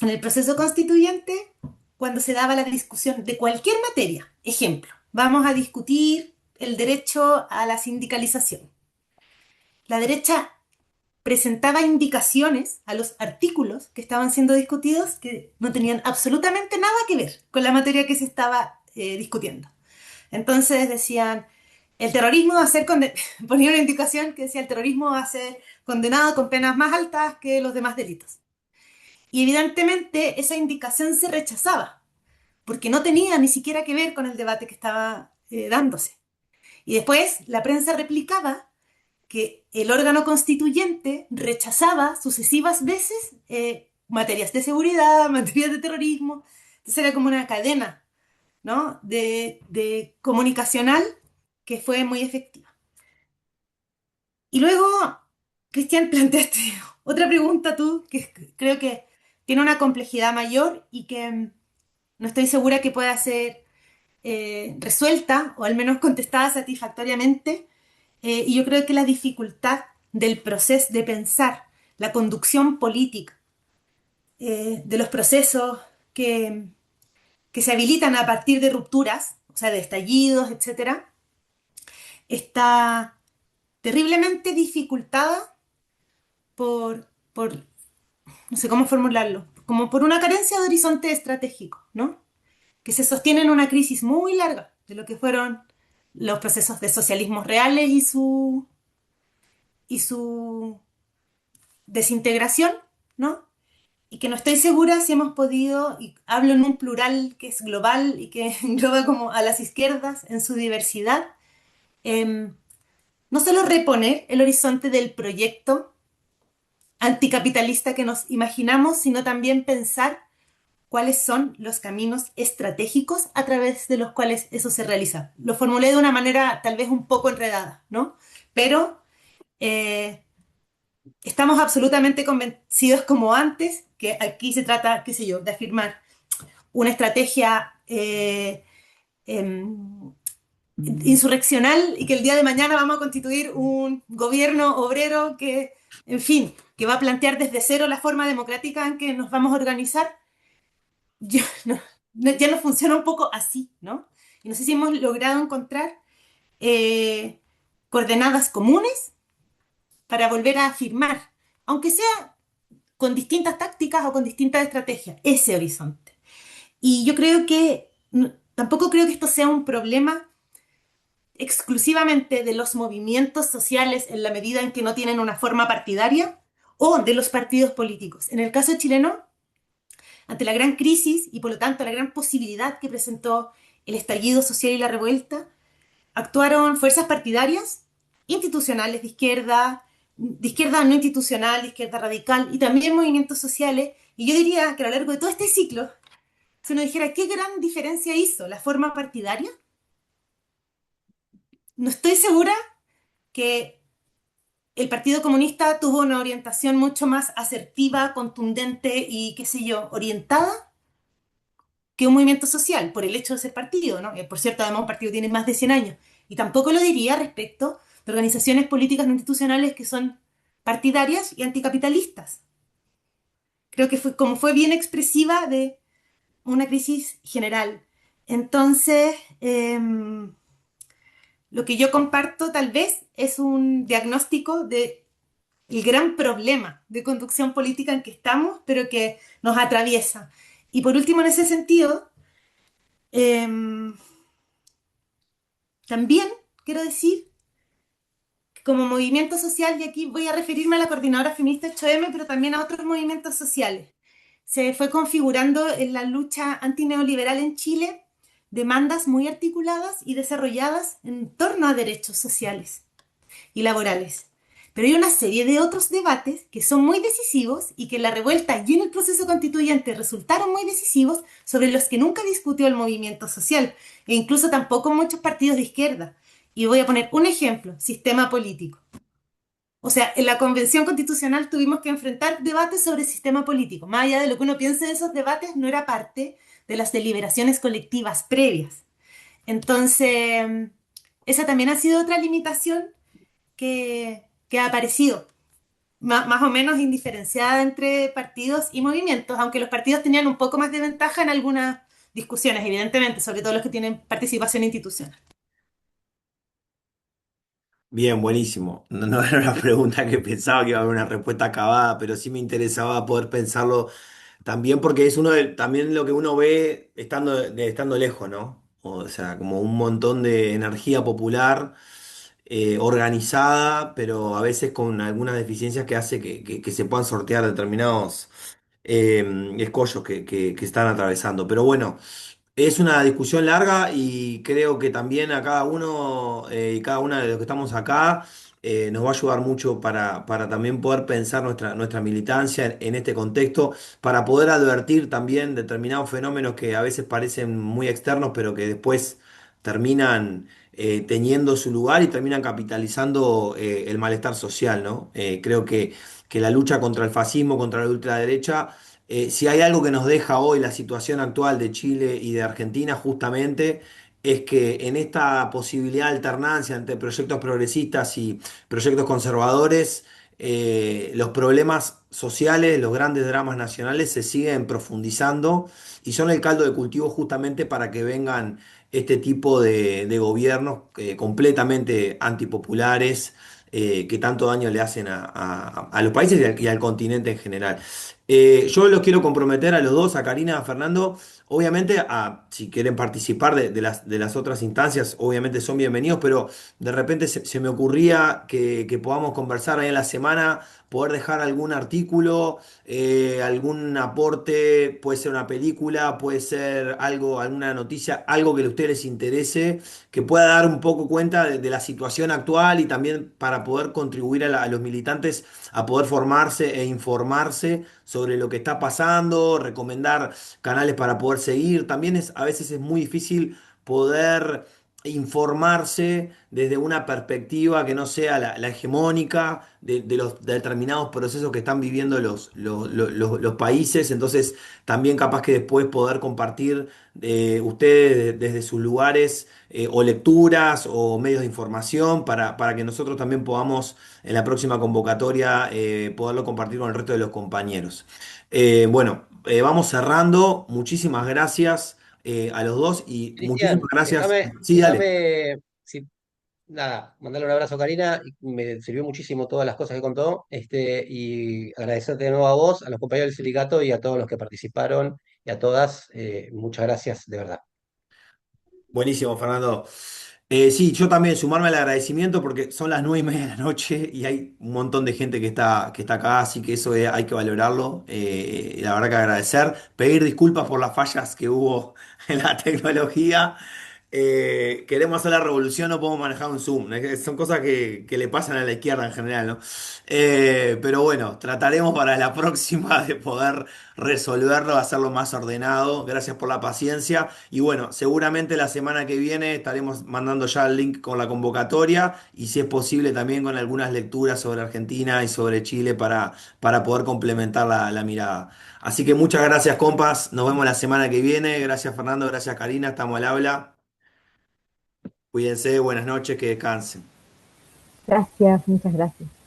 en el proceso constituyente, cuando se daba la discusión de cualquier materia, ejemplo, vamos a discutir el derecho a la sindicalización. La derecha presentaba indicaciones a los artículos que estaban siendo discutidos que no tenían absolutamente nada que ver con la materia que se estaba discutiendo. Entonces decían, el terrorismo va a ser ponía una indicación que decía el terrorismo va a ser condenado con penas más altas que los demás delitos. Y evidentemente esa indicación se rechazaba, porque no tenía ni siquiera que ver con el debate que estaba dándose. Y después la prensa replicaba que el órgano constituyente rechazaba sucesivas veces materias de seguridad, materias de terrorismo. Entonces era como una cadena, ¿no?, de comunicacional que fue muy efectiva. Y luego, Cristian, planteaste otra pregunta tú, que creo que tiene una complejidad mayor y que no estoy segura que pueda ser resuelta o al menos contestada satisfactoriamente. Y yo creo que la dificultad del proceso de pensar la conducción política, de los procesos que, que se habilitan a partir de rupturas, o sea, de estallidos, etcétera, está terriblemente dificultada por, no sé cómo formularlo, como por una carencia de horizonte estratégico, ¿no?, que se sostiene en una crisis muy larga de lo que fueron los procesos de socialismos reales y su desintegración, ¿no? Y que no estoy segura si hemos podido, y hablo en un plural que es global y que engloba como a las izquierdas en su diversidad, em, no solo reponer el horizonte del proyecto anticapitalista que nos imaginamos, sino también pensar cuáles son los caminos estratégicos a través de los cuales eso se realiza. Lo formulé de una manera tal vez un poco enredada, ¿no? Pero eh, estamos absolutamente convencidos como antes que aquí se trata, qué sé yo, de afirmar una estrategia insurreccional y que el día de mañana vamos a constituir un gobierno obrero que, en fin, que va a plantear desde cero la forma democrática en que nos vamos a organizar. Ya no funciona un poco así, ¿no? Y no sé si hemos logrado encontrar eh, coordenadas comunes para volver a afirmar, aunque sea con distintas tácticas o con distintas estrategias, ese horizonte. Y yo creo que, tampoco creo que esto sea un problema exclusivamente de los movimientos sociales en la medida en que no tienen una forma partidaria o de los partidos políticos. En el caso chileno, ante la gran crisis y por lo tanto la gran posibilidad que presentó el estallido social y la revuelta, actuaron fuerzas partidarias, institucionales de izquierda no institucional, de izquierda radical y también movimientos sociales. Y yo diría que a lo largo de todo este ciclo, si uno dijera qué gran diferencia hizo la forma partidaria, no estoy segura que el Partido Comunista tuvo una orientación mucho más asertiva, contundente y, qué sé yo, orientada que un movimiento social, por el hecho de ser partido, ¿no? Por cierto, además un partido tiene más de 100 años. Y tampoco lo diría respecto de organizaciones políticas no institucionales que son partidarias y anticapitalistas. Creo que fue bien expresiva de una crisis general. Entonces, lo que yo comparto tal vez es un diagnóstico de el gran problema de conducción política en que estamos, pero que nos atraviesa. Y por último, en ese sentido, eh, también quiero decir que como movimiento social, y aquí voy a referirme a la Coordinadora Feminista 8M, pero también a otros movimientos sociales, se fue configurando en la lucha antineoliberal en Chile demandas muy articuladas y desarrolladas en torno a derechos sociales y laborales. Pero hay una serie de otros debates que son muy decisivos y que en la revuelta y en el proceso constituyente resultaron muy decisivos, sobre los que nunca discutió el movimiento social, e incluso tampoco muchos partidos de izquierda. Y voy a poner un ejemplo: sistema político. O sea, en la Convención Constitucional tuvimos que enfrentar debates sobre sistema político. Más allá de lo que uno piense de esos debates, no era parte de las deliberaciones colectivas previas. Entonces, esa también ha sido otra limitación que ha aparecido, más o menos indiferenciada entre partidos y movimientos, aunque los partidos tenían un poco más de ventaja en algunas discusiones, evidentemente, sobre todo los que tienen participación institucional. Bien, buenísimo. No, no era una pregunta que pensaba que iba a haber una respuesta acabada, pero sí me interesaba poder pensarlo también porque es también lo que uno ve estando lejos, ¿no? O sea, como un montón de energía popular organizada, pero a veces con algunas deficiencias que hace que se puedan sortear determinados escollos que están atravesando. Pero bueno. Es una discusión larga y creo que también a cada uno y cada una de los que estamos acá nos va a ayudar mucho para también poder pensar nuestra militancia en este contexto, para poder advertir también determinados fenómenos que a veces parecen muy externos, pero que después terminan teniendo su lugar y terminan capitalizando el malestar social, ¿no? Creo que la lucha contra el fascismo, contra la ultraderecha si hay algo que nos deja hoy la situación actual de Chile y de Argentina, justamente, es que en esta posibilidad de alternancia entre proyectos progresistas y proyectos conservadores, los problemas sociales, los grandes dramas nacionales se siguen profundizando y son el caldo de cultivo justamente para que vengan este tipo de gobiernos completamente antipopulares. Que tanto daño le hacen a los países y al continente en general. Yo los quiero comprometer a los dos, a Karina, a Fernando. Obviamente, si quieren participar de las otras instancias, obviamente son bienvenidos, pero de repente se me ocurría que podamos conversar ahí en la semana, poder dejar algún artículo, algún aporte, puede ser una película, puede ser algo, alguna noticia, algo que a ustedes les interese, que pueda dar un poco cuenta de la situación actual y también para poder contribuir a los militantes a poder formarse e informarse sobre lo que está pasando, recomendar canales para poder seguir. También a veces es muy difícil poder informarse desde una perspectiva que no sea la hegemónica de los determinados procesos que están viviendo los países. Entonces, también capaz que después poder compartir ustedes desde sus lugares o lecturas o medios de información para que nosotros también podamos en la próxima convocatoria poderlo compartir con el resto de los compañeros. Bueno, vamos cerrando. Muchísimas gracias a los dos y muchísimas Cristian, gracias. déjame, Sí, dale. déjame, si, nada, mandarle un abrazo a Karina, me sirvió muchísimo todas las cosas que contó, y agradecerte de nuevo a vos, a los compañeros del sindicato y a todos los que participaron, y a todas, muchas gracias, de verdad. Buenísimo, Fernando. Sí, yo también sumarme al agradecimiento porque son las 9:30 de la noche y hay un montón de gente que está acá, así que eso hay que valorarlo. La verdad que agradecer, pedir disculpas por las fallas que hubo en la tecnología. Queremos hacer la revolución, no podemos manejar un Zoom. Son cosas que le pasan a la izquierda en general, ¿no? Pero bueno, trataremos para la próxima de poder resolverlo, hacerlo más ordenado. Gracias por la paciencia. Y bueno, seguramente la semana que viene estaremos mandando ya el link con la convocatoria y si es posible también con algunas lecturas sobre Argentina y sobre Chile para poder complementar la mirada. Así que muchas gracias, compas. Nos vemos la semana que viene. Gracias, Fernando. Gracias, Karina. Estamos al habla. Cuídense, buenas noches, que descansen. Gracias, muchas gracias.